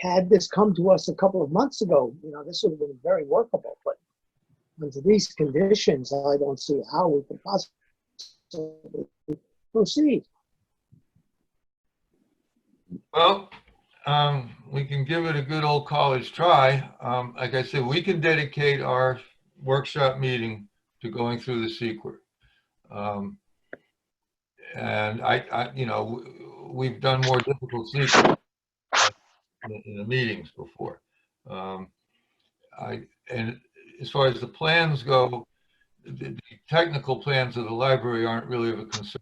Had this come to us a couple of months ago, this would have been very workable, but under these conditions, I don't see how we could possibly proceed. Well, we can give it a good old college try. Like I said, we can dedicate our workshop meeting to going through the secret. And we've done more difficult secrets in the meetings before. And as far as the plans go, the technical plans of the library aren't really of a concern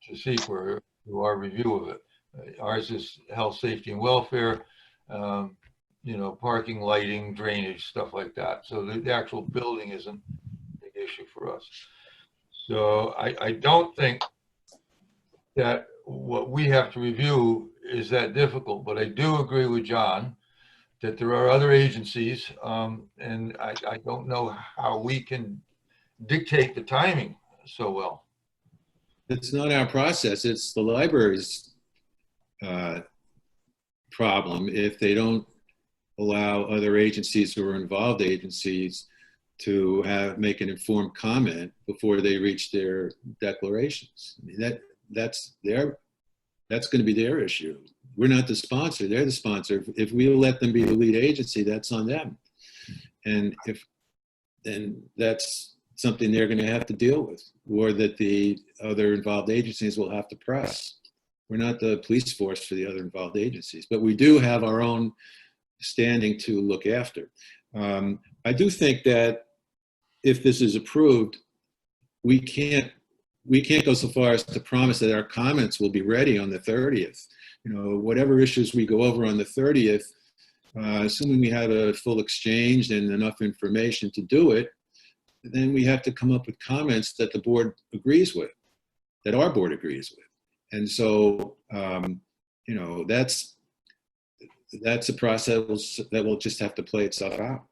to secret through our review of it. Ours is health, safety, and welfare, parking, lighting, drainage, stuff like that. So the actual building isn't a big issue for us. So I don't think that what we have to review is that difficult, but I do agree with John that there are other agencies, and I don't know how we can dictate the timing so well. It's not our process, it's the library's problem if they don't allow other agencies who are involved agencies to make an informed comment before they reach their declarations. I mean, that's going to be their issue. We're not the sponsor, they're the sponsor. If we let them be the lead agency, that's on them. And then that's something they're going to have to deal with, or that the other involved agencies will have to press. We're not the police force for the other involved agencies, but we do have our own standing to look after. I do think that if this is approved, we can't we can't go so far as to promise that our comments will be ready on the 30th. You know, whatever issues we go over on the 30th, assuming we have a full exchange and enough information to do it, then we have to come up with comments that the board agrees with, that our board agrees with. And so, you know, that's a process that will just have to play itself out.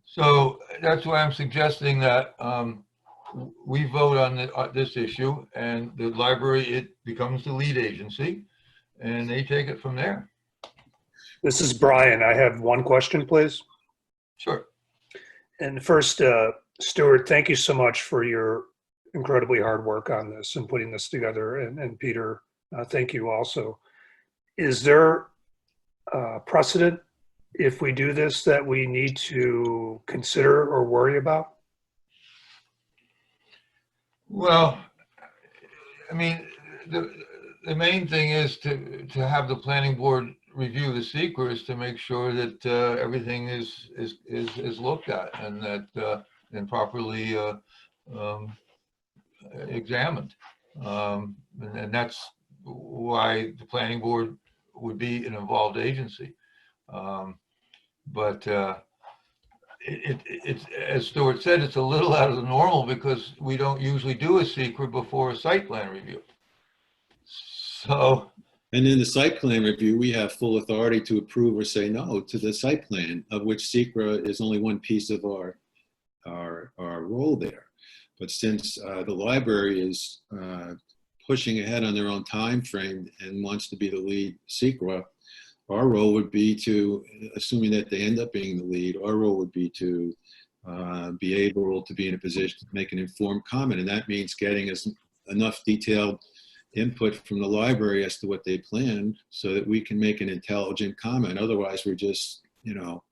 So that's why I'm suggesting that we vote on this issue, and the library, it becomes the lead agency, and they take it from there. This is Brian. I have one question, please. Sure. And first, Stuart, thank you so much for your incredibly hard work on this and putting this together. And Peter, thank you also. Is there precedent, if we do this, that we need to consider or worry about? Well, I mean, the main thing is to have the planning board review the secret, is to make sure that everything is looked at and that and properly examined. And that's why the planning board would be an involved agency. But it's, as Stuart said, it's a little out of the normal because we don't usually do a secret before a site plan review. So. And in the site plan review, we have full authority to approve or say no to the site plan, of which SECRA is only one piece of our role there. But since the library is pushing ahead on their own time frame and wants to be the lead SECRA, our role would be to, assuming that they end up being the lead, our role would be to be able to be in a position to make an informed comment. And that means getting us enough detailed input from the library as to what they planned so that we can make an intelligent comment. Otherwise, we're just, you know,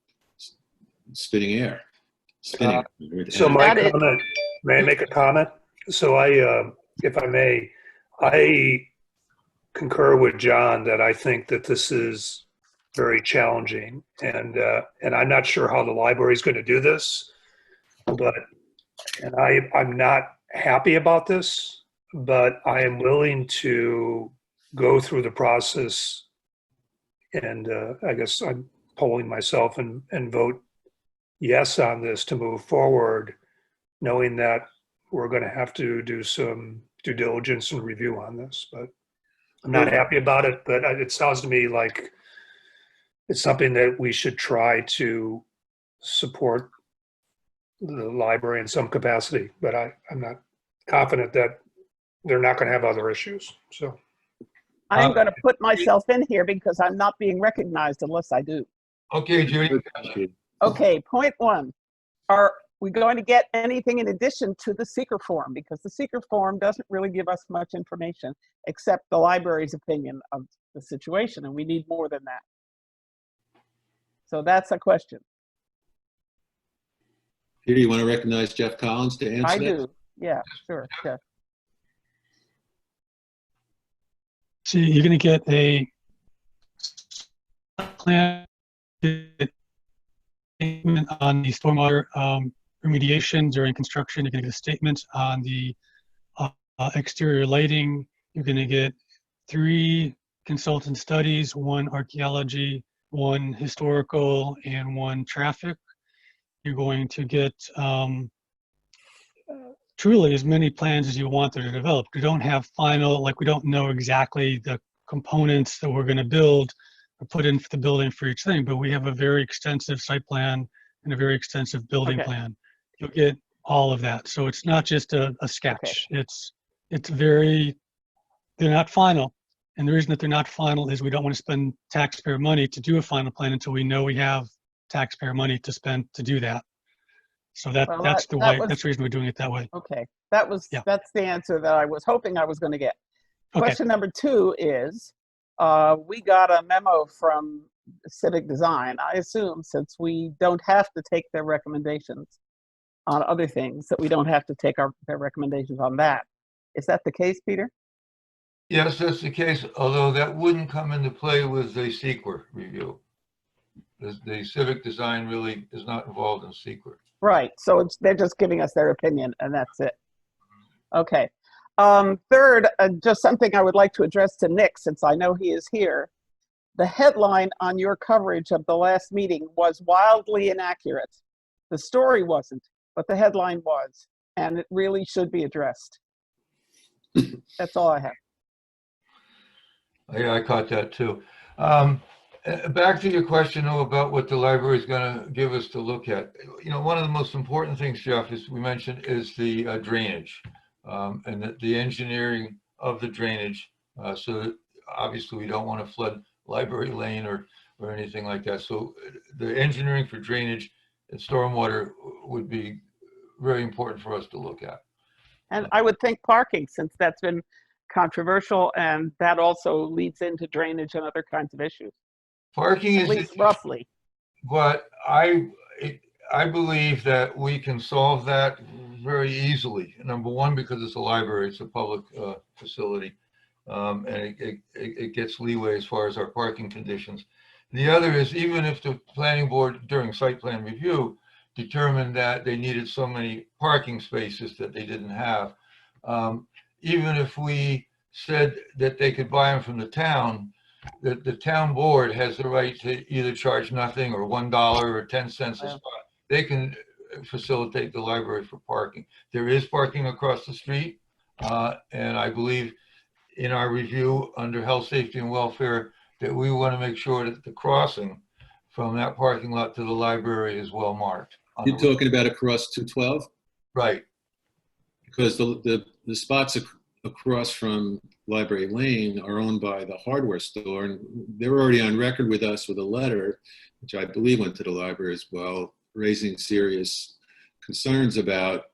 spitting air. Spinning. So my comment, may I make a comment? So I, if I may, I concur with John that I think that this is very challenging, and I'm not sure how the library is going to do this, but I'm not happy about this, but I am willing to go through the process, and I guess I'm polling myself and vote yes on this to move forward, knowing that we're going to have to do some due diligence and review on this. But I'm not happy about it, but it sounds to me like it's something that we should try to support the library in some capacity, but I'm not confident that they're not going to have other issues. So I'm going to put myself in here because I'm not being recognized unless I do. Okay, Judy. Okay, point one. Are we going to get anything in addition to the seeker form? Because the seeker form doesn't really give us much information except the library's opinion of the situation, and we need more than that. So that's a question. Peter, you want to recognize Jeff Collins to answer I that? do. Yeah, sure. Jeff. So you're going to get a plan statement on the stormwater remediation during construction. You're going to get a statement on the exterior lighting. You're going to get 3 consultant studies, 1 archaeology, 1 historical, and 1 traffic. You're going to get truly as many plans as you want that are developed. We don't have final, like we don't know exactly the components that we're going to build or put in for the building for each thing, but we have a very extensive site plan and a very extensive building plan. You'll get all of that. So it's not just a sketch. It's very, they're not final. And the reason that they're not final is we don't want to spend taxpayer money to do a final plan until we know we have taxpayer money to spend to do that. So that's the reason we're doing it that way. Okay, that's the answer that I was hoping I was going to get. Okay. Question number 2 is, we got a memo from Civic Design. I assume since we don't have to take their recommendations on other things, that we don't have to take their recommendations on that. Is that the case, Peter? Yes, that's the case, although that wouldn't come into play with the SECRA review. The Civic Design really is not involved in SECRA. Right, so they're just giving us their opinion and that's it. Okay, Third, just something I would like to address to Nick, since I know he is here. The headline on your coverage of the last meeting was wildly inaccurate. The story wasn't, but the headline was, and it really should be addressed. That's all I have. Yeah, I caught that too. Back to your question though about what the library is going to give us to look at. You know, one of the most important things, Jeff, as we mentioned, is the drainage and the engineering of the drainage. So that obviously we don't want to flood Library Lane or anything like that. So the engineering for drainage and stormwater would be very important for us to look at. And I would think parking, since that's been controversial, and that also leads into drainage and other kinds of issues. Parking At is, least roughly. but I believe that we can solve that very easily. Number one, because it's a library, it's a public facility, and it gets leeway as far as our parking conditions. The other is, even if the planning board during site plan review determined that they needed so many parking spaces that they didn't have, even if we said that they could buy them from the town, that the town board has the right to either charge nothing or $1 or 10 cents a spot. They can facilitate the library for parking. There is parking across the street, and I believe in our review under health, safety, and welfare that we want to make sure that the crossing from that parking lot to the library is well marked. You're talking about across 212? Right. Because the spots across from Library Lane are owned by the hardware store, and they were already on record with us with a letter, which I believe went to the library as well, raising serious concerns about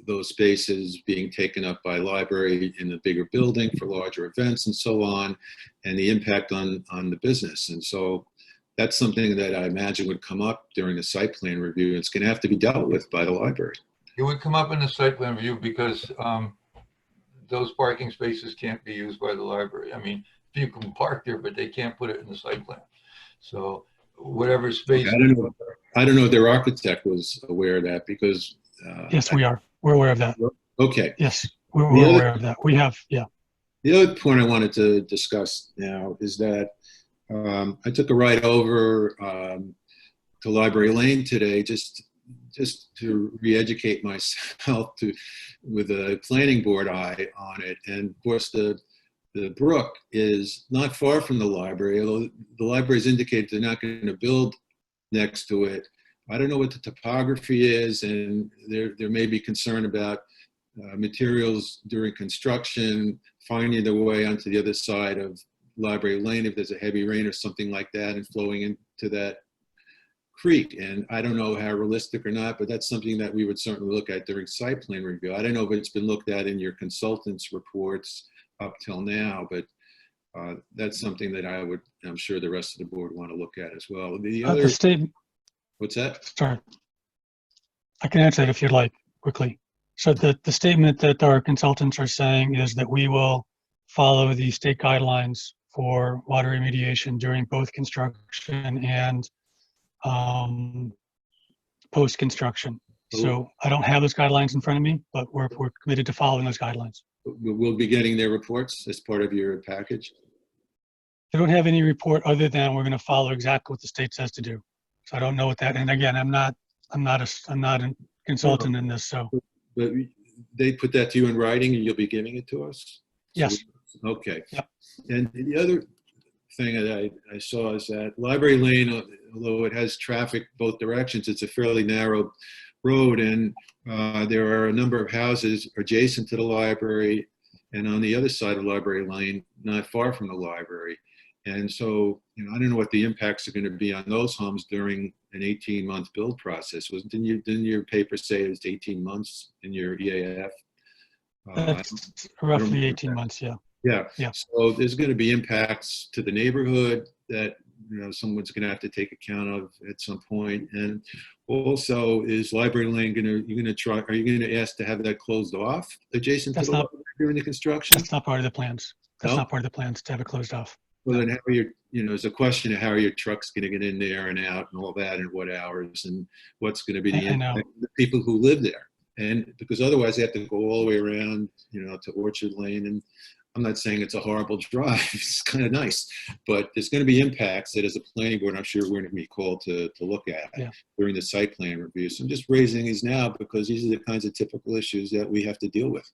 those spaces being taken up by library in the bigger building for larger events and so on, and the impact on the business. And so that's something that I imagine would come up during the site plan review. It's going to have to be dealt with by the library. It would come up in the site plan review because those parking spaces can't be used by the library. I mean, you can park there, but they can't put it in the site plan. So whatever space. Okay, I don't know if their architect was aware of that, because. Yes, we are. We're aware of that. Okay. Yes, we're aware of that. We have, yeah. The other point I wanted to discuss now is that I took a ride over to Library Lane today just to re-educate myself with a planning board eye on it. And of course, the brook is not far from the library, although the library's indicated they're not going to build next to it. I don't know what the topography is, and there may be concern about materials during construction finding their way onto the other side of Library Lane if there's a heavy rain or something like that and flowing into that creek. And I don't know how realistic or not, but that's something that we would certainly look at during site plan review. I don't know if it's been looked at in your consultants' reports up till now, but that's something that I'm sure the rest of the board want to look at as well. The other statement. What's that? Sorry. I can answer that if you'd like, quickly. So the statement that our consultants are saying is that we will follow the state guidelines for water remediation during both construction and post-construction. So I don't have those guidelines in front of me, but we're committed to following those guidelines. We'll be getting their reports as part of your package? They don't have any report other than we're going to follow exactly what the state says to do. So I don't know what that, and again, I'm not a consultant in this, so. But they put that to you in writing and you'll be giving it to us? Yes. Okay. Yep. And the other thing that I saw is that Library Lane, although it has traffic both directions, it's a fairly narrow road, and there are a number of houses adjacent to the library and on the other side of Library Lane, not far from the library. And so, I don't know what the impacts are going to be on those homes during an 18-month build process. Didn't your paper say it was 18 months in your EAF? That's roughly 18 months, yeah. Yeah. So there's going to be impacts to the neighborhood that someone's going to have to take account of at some point. And also, is Library Lane are you going to ask to have that closed off adjacent to the library during the construction? That's not part of the plans. That's not part of the plans to have it closed off. Well, then how are there's a question of how are your trucks going to get in there and out and all that, and what hours, and what's going to be the impact of the people who live there. And because otherwise they have to go all the way around, you know, to Orchard Lane. And I'm not saying it's a horrible drive. It's kind of nice, but there's going to be impacts that as a planning board, I'm sure we're going to be called to look at during the site plan review. So I'm just raising these now because these are the kinds of typical issues that we have to deal with.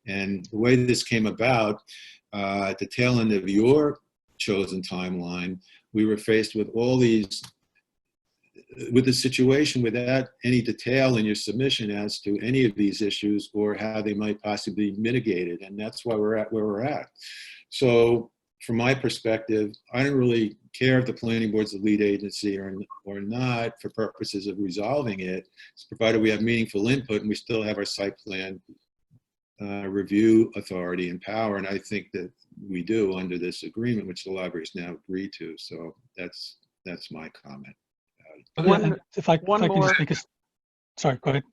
And the way this came about, at the tail end of your chosen timeline, we were faced with all these, with the situation without any detail in your submission as to any of these issues or how they might possibly be mitigated. And that's why we're at where we're at. So from my perspective, I don't really care if the planning board's the lead agency or not for purposes of resolving it. It's provided we have meaningful input and we still have our site plan review authority and power. And I think that we do under this agreement, which the library's now agreed to. So that's my comment. If I can just make a, sorry, go ahead.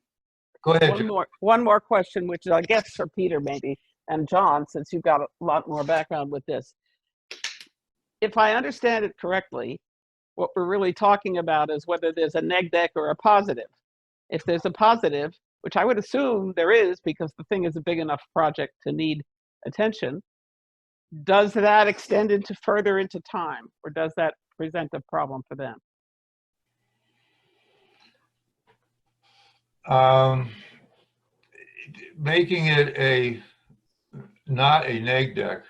Go ahead. One more question, which I guess for Peter maybe, and John, since you've got a lot more background with this. If I understand it correctly, what we're really talking about is whether there's a neg deck or a positive. If there's a positive, which I would assume there is because the thing is a big enough project to need attention, does that extend into further into time, or does that present a problem for them? Making it not a neg deck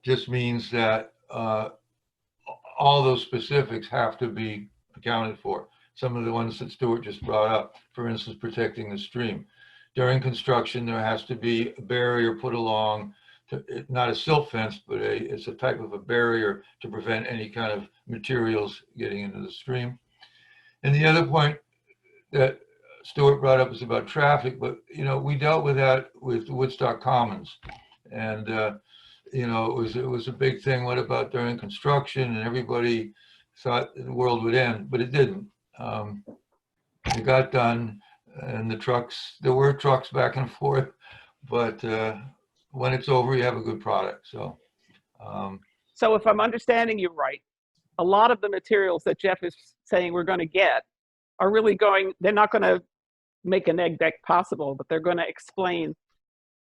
just means that all those specifics have to be accounted for. Some of the ones that Stuart just brought up, for instance, protecting the stream. During construction, there has to be a barrier put along, not a silt fence, but it's a type of a barrier to prevent any kind of materials getting into the stream. And the other point that Stuart brought up is about traffic, but you know, we dealt with that with Woodstock Commons, and you know, it was a big thing. What about during construction? And everybody thought the world would end, but it didn't. It got done, and there were trucks back and forth, but when it's over, you have a good product. So, so if I'm understanding you right, a lot of the materials that Jeff is saying we're going to get are really they're not going to make a neg deck possible, but they're going to explain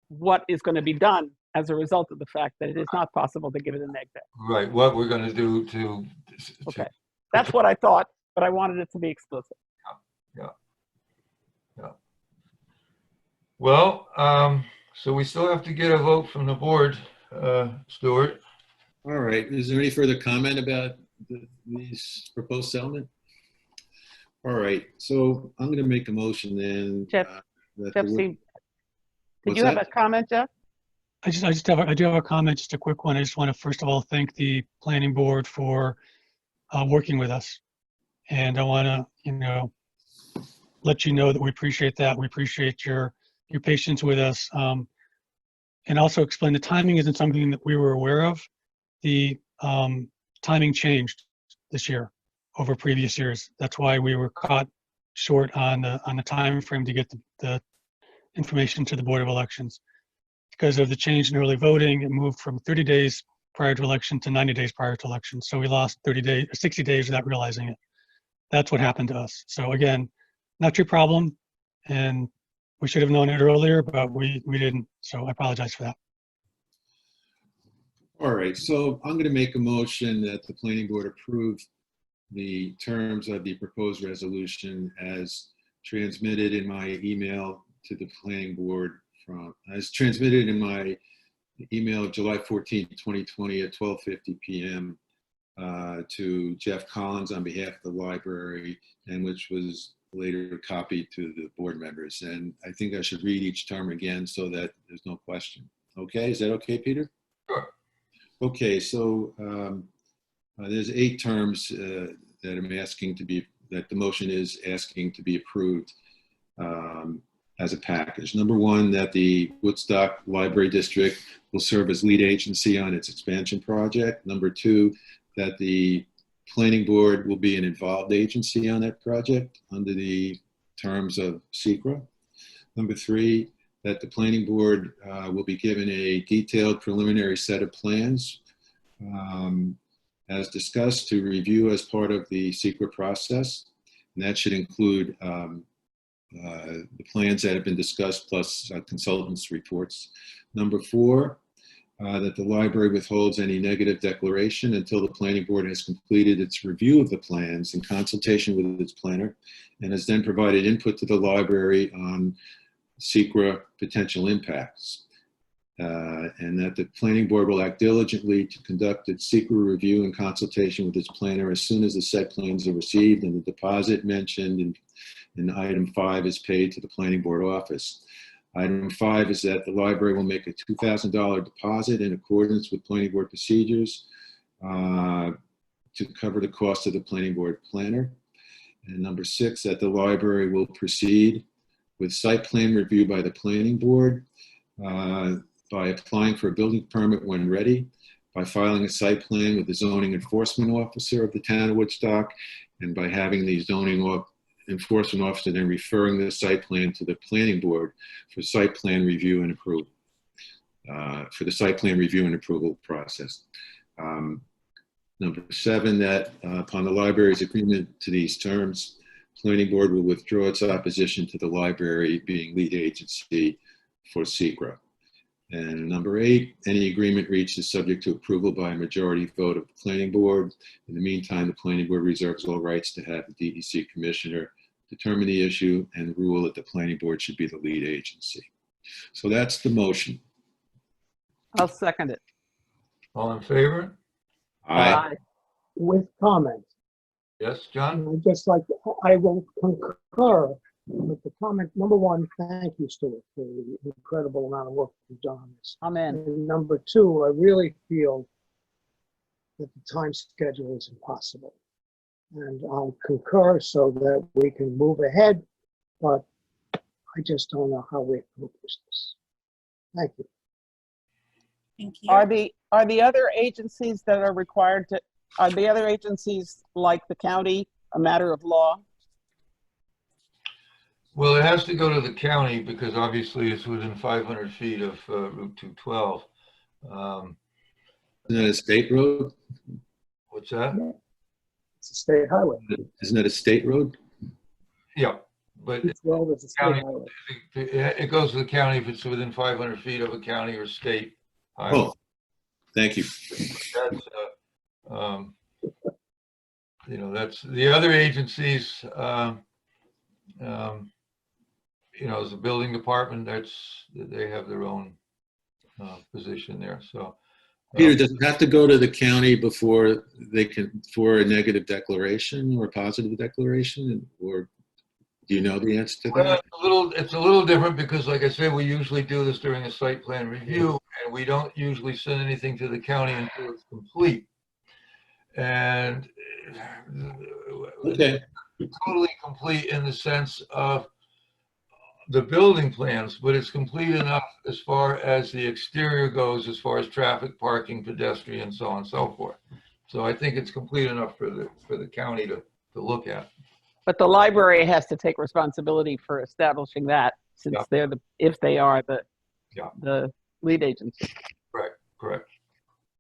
what is going to be done as a result of the fact that it is not possible to give it a neg deck. Right, what we're going to do to okay, that's what I thought, but I wanted it to be explicit. Yeah. Well, so we still have to get a vote from the board, Stuart. All right, is there any further comment about these proposed settlement? All right, so I'm going to make a motion then. Jeff, did you have a comment, Jeff? I do have a comment, just a quick one. I just want to first of all thank the planning board for working with us, and I want to, you know, let you know that we appreciate that. We appreciate your patience with us, and also explain the timing isn't something that we were aware of. The timing changed this year over previous years. That's why we were caught short on the time frame to get the information to the Board of Elections. Because of the change in early voting, it moved from 30 days prior to election to 90 days prior to election. So we lost 30 days, 60 days without realizing it. That's what happened to us. So again, not your problem, and we should have known it earlier, but we didn't. So I apologize for that. All right, so I'm going to make a motion that the planning board approve the terms of the proposed resolution as transmitted in my email to the planning board as transmitted in my email of July 14, 2020 at 12:50 p.m. To Jeff Collins on behalf of the library, and which was later copied to the board members. And I think I should read each term again so that there's no question. Okay, is that okay, Peter? Sure. Okay, so there's 8 terms that I'm asking to be, that the motion is asking to be approved as a package. Number 1, that the Woodstock Library District will serve as lead agency on its expansion project. Number 2, that the planning board will be an involved agency on that project under the terms of SECRA. Number 3, that the planning board will be given a detailed preliminary set of plans as discussed to review as part of the SECRA process. And that should include the plans that have been discussed plus consultants' reports. Number 4, that the library withholds any negative declaration until the planning board has completed its review of the plans in consultation with its planner and has then provided input to the library on SECRA potential impacts. And that the planning board will act diligently to conduct its SECRA review in consultation with its planner as soon as the site plans are received and the deposit mentioned in item 5 is paid to the planning board office. Item 5 is that the library will make a $2,000 deposit in accordance with planning board procedures to cover the cost of the planning board planner. And number 6, that the library will proceed with site plan review by the planning board by applying for a building permit when ready, by filing a site plan with the zoning enforcement officer of the town of Woodstock, and by having the zoning enforcement officer then referring the site plan to the planning board for site plan review and approval, for the site plan review and approval process. Number 7, that upon the library's agreement to these terms, planning board will withdraw its opposition to the library being lead agency for SECRA. And number 8, any agreement reached is subject to approval by a majority vote of the planning board. In the meantime, the planning board reserves all rights to have the DEC commissioner determine the issue and rule that the planning board should be the lead agency. So that's the motion. I'll second it. All in favor? Aye. With comment. Yes, John? And I will concur with the comment. Number 1, thank you, Stuart, for the incredible amount of work you've done on this. Amen. And number 2, I really feel that the time schedule is impossible. And I'll concur so that we can move ahead, but I just don't know how we accomplish this. Thank you. Thank you. Are the other agencies that are required to, are the other agencies like the county a matter of law? Well, it has to go to the county because obviously it's within 500 feet of Route 212. Isn't that a state road? What's that? It's a state highway. Isn't that a state road? Yeah, but It's well, it's a state county, highway. it goes to the county if it's within 500 feet of a county or state highway. Oh, thank you. That's, you know, that's the other agencies, you know, as a building department, they have their own position there. So, Peter, does it have to go to the county before they can, for a negative declaration or a positive declaration? Or do you know the answer to well, that? it's a little different because, like I said, we usually do this during a site plan review, and we don't usually send anything to the county until it's complete. And Okay. totally complete in the sense of the building plans, but it's complete enough as far as the exterior goes, as far as traffic, parking, pedestrian, so on and so forth. So I think it's complete enough for the county to look at. But the library has to take responsibility for establishing that, since Yeah. they're if they are the lead agency. Correct.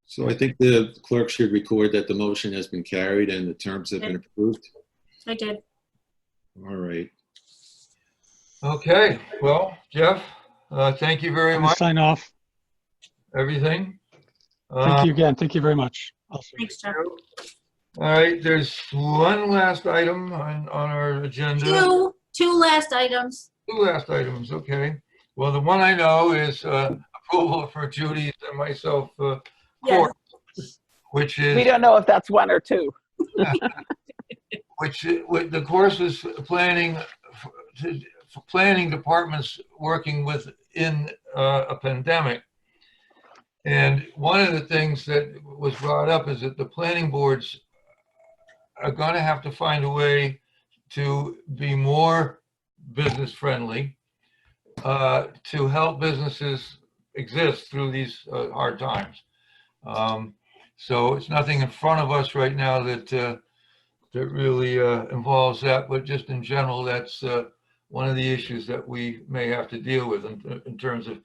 So I think the clerk should record that the motion has been carried and the terms have been approved. I did. All right. Okay, well, Jeff, thank you very I'm gonna much. sign off. Everything. Thank you again. Thank you very much. Thanks, Jeff. All right, there's one last item on our agenda. Two last items. Two last items, okay. Well, the one I know is approval for Judy's and myself Yes. course, which We is don't know if that's 1 or 2. which the course is planning for planning departments working within a pandemic. And one of the things that was brought up is that the planning boards are going to have to find a way to be more business friendly, to help businesses exist through these hard times. So it's nothing in front of us right now that really involves that, but just in general, that's one of the issues that we may have to deal with in terms of,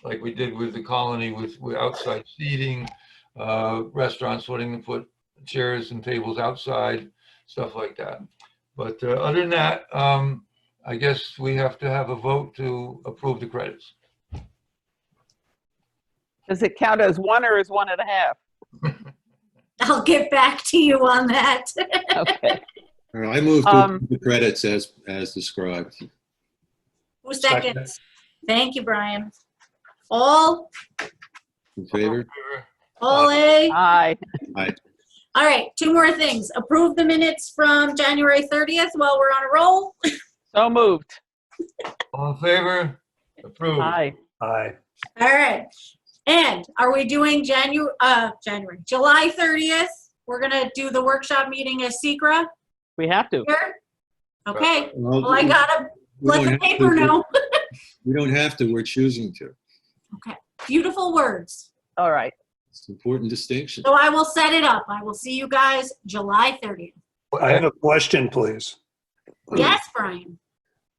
like we did with the colony with outside seating, restaurants wanting to put chairs and tables outside, stuff like that. But other than that, I guess we have to have a vote to approve the credits. Does it count as 1 or as 1.5? I'll get back to you on that. Okay. All right, I move to approve the credits as described. Who seconds? Thank you, Brian. All In favor? A? Aye. Aye. All right, 2 more things. Approve the minutes from January 30th while we're on a roll. So moved. All in favor? Approved. Aye. Aye. All right. And are we doing July 30th? We're gonna do the workshop meeting as Secra We have to. here? Okay, Well, well, I gotta we let don't the have paper to. know. We don't have to, we're choosing to. Okay, beautiful words. All right. It's an important distinction. So I will set it up. I will see you guys July 30th. I have a question, please. Yes, Brian?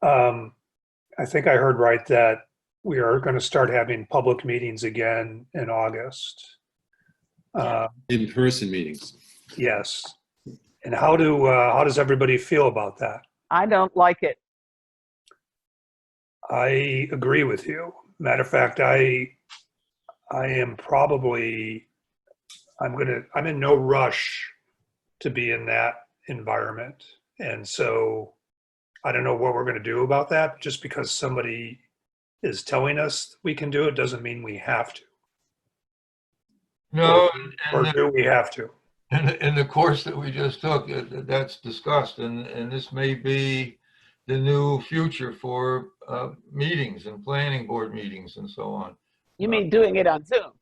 I think I heard right that we are going to start having public meetings again in August. In-person meetings. Yes. And how does everybody feel about that? I don't like it. I agree with you. Matter of fact, I'm in no rush to be in that environment. And so I don't know what we're going to do about that. Just because somebody is telling us we can do it doesn't mean we have to. No, Or do we have to? in the course that we just took, that's discussed, and this may be the new future for meetings and planning board meetings and so on. You mean doing it on Zoom?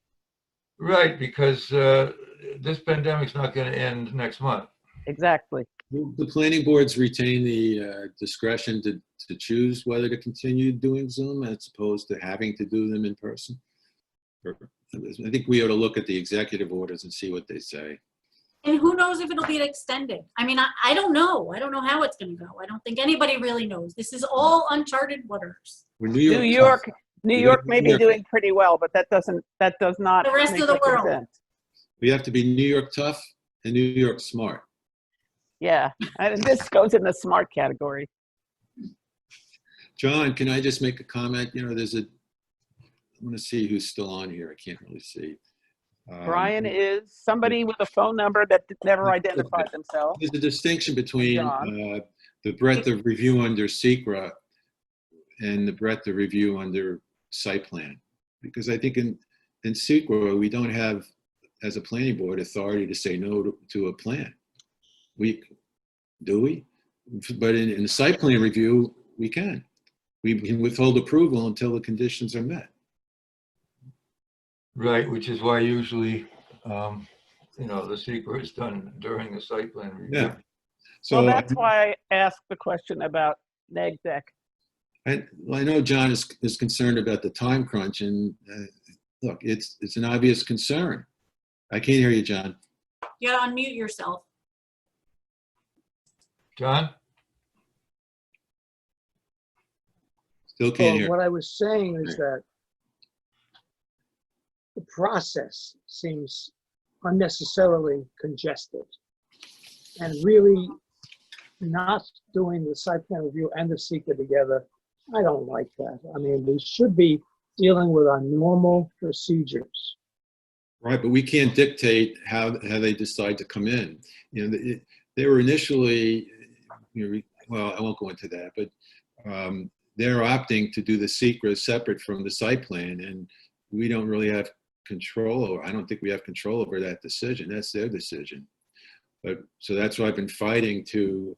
Right, because this pandemic's not going to end next month. Exactly. The planning boards retain the discretion to choose whether to continue doing Zoom as opposed to having to do them in person. I think we ought to look at the executive orders and see what they say. And who knows if it'll be extended? I mean, I don't know. I don't know how it's gonna go. I don't think anybody really knows. This is all uncharted waters. Well, New York may be doing pretty well, but that does not. The rest make of the it world. consent. We have to be New York tough and New York smart. Yeah, and this goes in the smart category. John, can I just make a comment? You know, I want to see who's still on here. I can't really see. Brian is somebody with a phone number that never identified themselves. There's a distinction between John. the breadth of review under SECRA and the breadth of review under site plan. Because I think in SECRA, we don't have, as a planning board, authority to say no to a plan. Do we? But in site plan review, we can. We can withhold approval until the conditions are met. Right, which is why usually, the secret is done during the site plan review. Yeah. So Well, that's why I asked the question about neg deck. I know John is concerned about the time crunch, and look, it's an obvious concern. I can't hear you, John. You gotta unmute yourself. John? Still can't Well, hear. what I was saying is that the process seems unnecessarily congested. And really not doing the site plan review and the seeker together, I don't like that. I mean, we should be dealing with our normal procedures. Right, but we can't dictate how they decide to come in. You know, they were initially, well, I won't go into that, but they're opting to do the SECRA separate from the site plan, and we don't really have control over. I don't think we have control over that decision. That's their decision. But so that's why I've been fighting to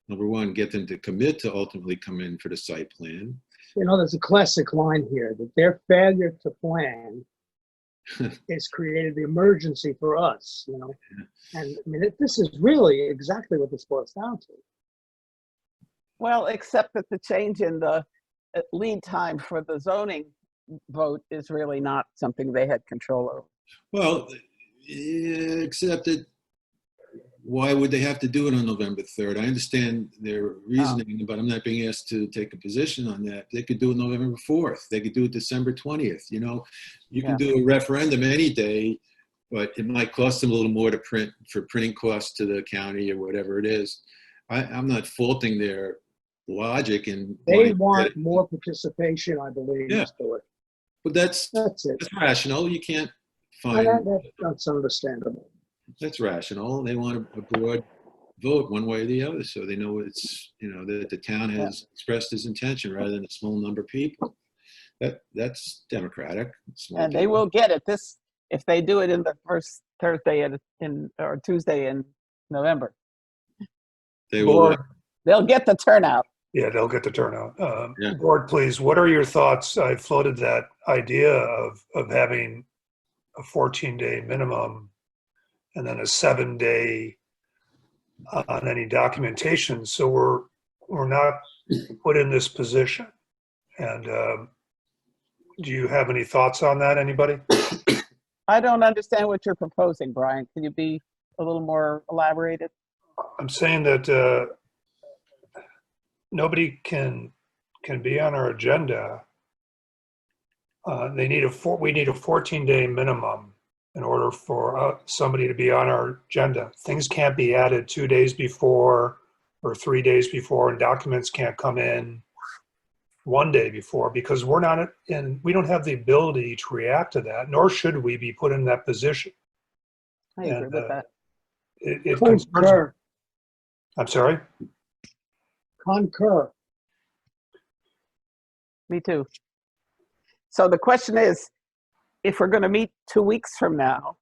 number one, get them to commit to ultimately come in for the site plan. You know, there's a classic line here that their failure to plan has created the emergency for us, you know. And I mean, this is really exactly what this boils down to. Well, except that the change in the lead time for the zoning vote is really not something they had control over. Well, except that why would they have to do it on November 3rd? I understand their reasoning, but I'm not being asked to take a position on that. They could do it November 4th. They could do it December 20th. You know, you can do a referendum any day, but it might cost them a little more to print for printing costs to the county or whatever it is. I'm not faulting their logic in They wanting to want get it. more participation, I believe, Yeah. to it. But that's That's it. rational. You can't And find that's understandable. that's rational. They want a broad vote one way or the other, so they know it's, you know, that the town has expressed its intention rather than a small number of people. That's democratic. Small And they people. will get it this, if they do it in the first Thursday or Tuesday in November. They will. Board, They'll get the turnout. Yeah, they'll get the turnout. Yeah. Board, please, what are your thoughts? I floated that idea of having a 14-day minimum and then a 7-day on any documentation. So we're not put in this position. And do you have any thoughts on that, anybody? I don't understand what you're proposing, Brian. Can you be a little more elaborated? I'm saying that nobody can be on our agenda. We need a 14-day minimum in order for somebody to be on our agenda. Things can't be added 2 days before or 3 days before, and documents can't come in 1 day before, because we don't have the ability to react to that, nor should we be put in that position. I agree with that. It concerns me. concur, I'm sorry? concur. Me too. So the question is, if we're going to meet 2 weeks from now,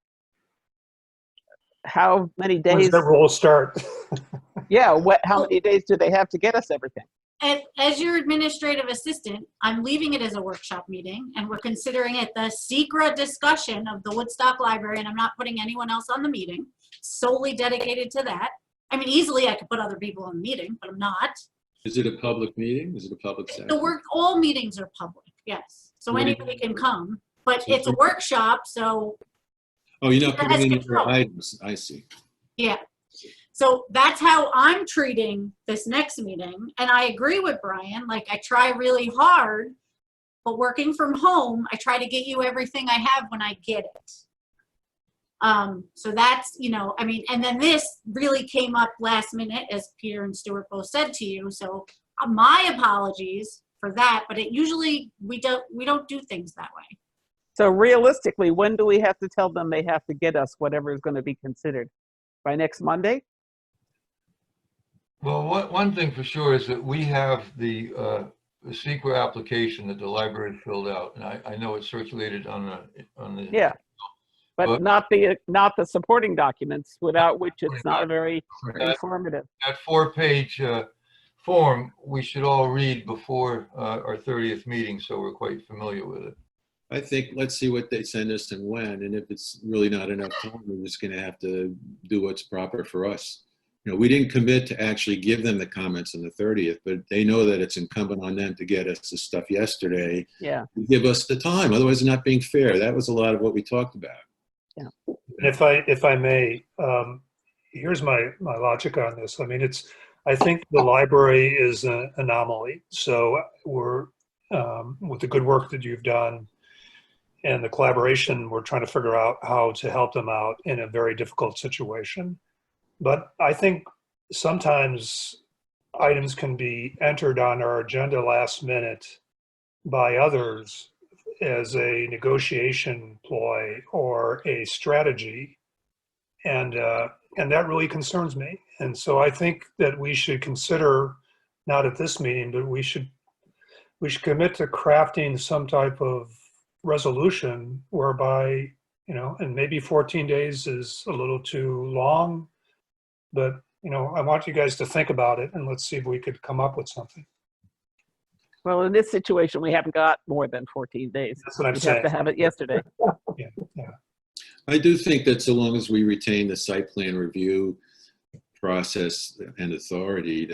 how many When does days? that roll start? Yeah, how many days do they have to get us everything? As your administrative assistant, I'm leaving it as a workshop meeting, and we're considering it the secret discussion of the Woodstock Library, and I'm not putting anyone else on the meeting, solely dedicated to that. I mean, easily I could put other people on the meeting, but I'm not. Is it a public meeting? Is it a public session? All meetings are public, yes. So What do you- anybody can come, but So it's a workshop, so Oh, you're not Peter putting has in your control. items. I see. yeah. So that's how I'm treating this next meeting. And I agree with Brian, like I try really hard, but working from home, I try to get you everything I have when I get it. So that's, I mean, and then this really came up last minute, as Peter and Stuart both said to you. So my apologies for that, but it usually, we don't do things that way. So realistically, when do we have to tell them they have to get us whatever is going to be considered? By next Monday? Well, one thing for sure is that we have the secret application that the library filled out, and I know it's circulated on the. Yeah, but not the supporting documents, without which it's not very That informative. 4-page form we should all read before our 30th meeting, so we're quite familiar with it. I think let's see what they send us and when, and if it's really not enough time, we're just going to have to do what's proper for us. You know, we didn't commit to actually give them the comments on the 30th, but they know that it's incumbent on them to get us the stuff yesterday. Yeah. To give us the time. Otherwise, they're not being fair. That was a lot of what we talked about. Yeah. And if I may, here's my logic on this. I mean, I think the library is an anomaly. So we're, with the good work that you've done and the collaboration, we're trying to figure out how to help them out in a very difficult situation. But I think sometimes items can be entered on our agenda last minute by others as a negotiation ploy or a strategy. And that really concerns me. And so I think that we should consider, not at this meeting, but we should commit to crafting some type of resolution whereby, and maybe 14 days is a little too long, but, I want you guys to think about it, and let's see if we could come up with something. Well, in this situation, we haven't got more than 14 days. That's what I'm We'd saying. have to have it yesterday. Yeah. I do think that so long as we retain the site plan review process and authority,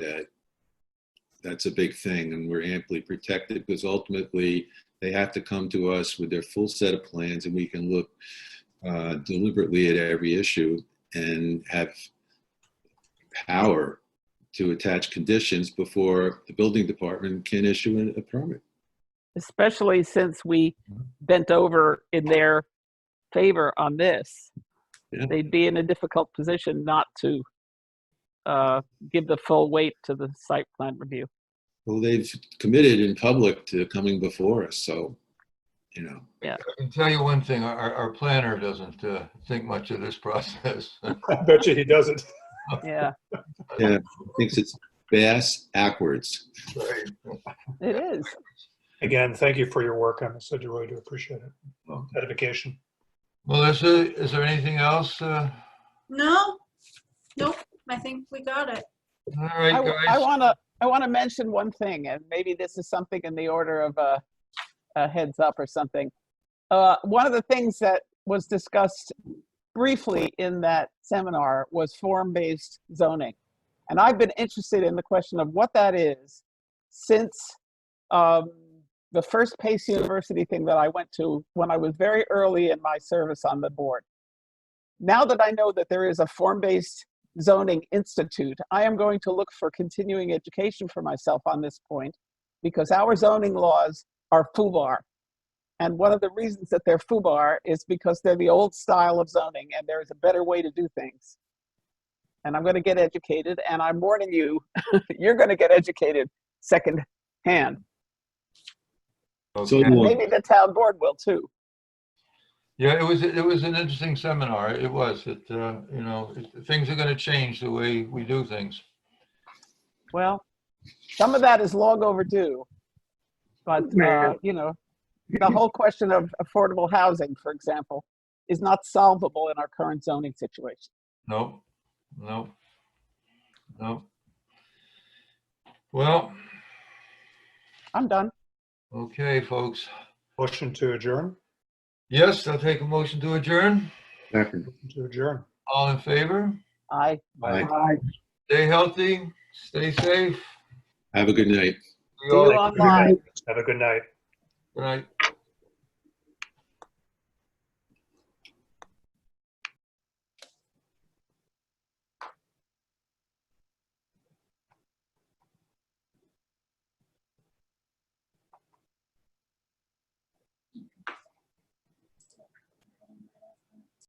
that's a big thing, and we're amply protected, because ultimately they have to come to us with their full set of plans, and we can look deliberately at every issue and have power to attach conditions before the building department can issue a permit. Especially since we bent over in their favor on this. Yeah. They'd be in a difficult position not to give the full weight to the site plan review. Well, they've committed in public to coming before us, so, you know. I can tell you one thing, our planner doesn't think much of this process. I bet you he doesn't. Yeah, Yeah, thinks it's bass backwards. Right. it is. Again, thank you for your work on this. I do really do appreciate it. Well, Edification. Melissa, is there anything else? All No, nope, I think we got it. right, I guys. want to mention one thing, and maybe this is something in the order of a heads up or something. One of the things that was discussed briefly in that seminar was form-based zoning. And I've been interested in the question of what that is since the first Pace University thing that I went to when I was very early in my service on the board. Now that I know that there is a form-based zoning institute, I am going to look for continuing education for myself on this point, because our zoning laws are FUBAR. And one of the reasons that they're FUBAR is because they're the old style of zoning and there is a better way to do things. And I'm going to get educated, and I'm warning you, you're going to get educated secondhand. So Okay. do I. Maybe the town board will too. Yeah, it was an interesting seminar. It was. Things are going to change the way we do things. Well, some of that is long overdue. But, you know, the whole question of affordable housing, for example, is not solvable in our current zoning situation. No. Well, I'm done. okay, folks. Motion to adjourn? Yes, I'll take a motion to adjourn. Second. To adjourn. All in favor? Aye. Bye. Stay healthy, stay safe. Have a good night. See See all you online. Have a good night. Good night.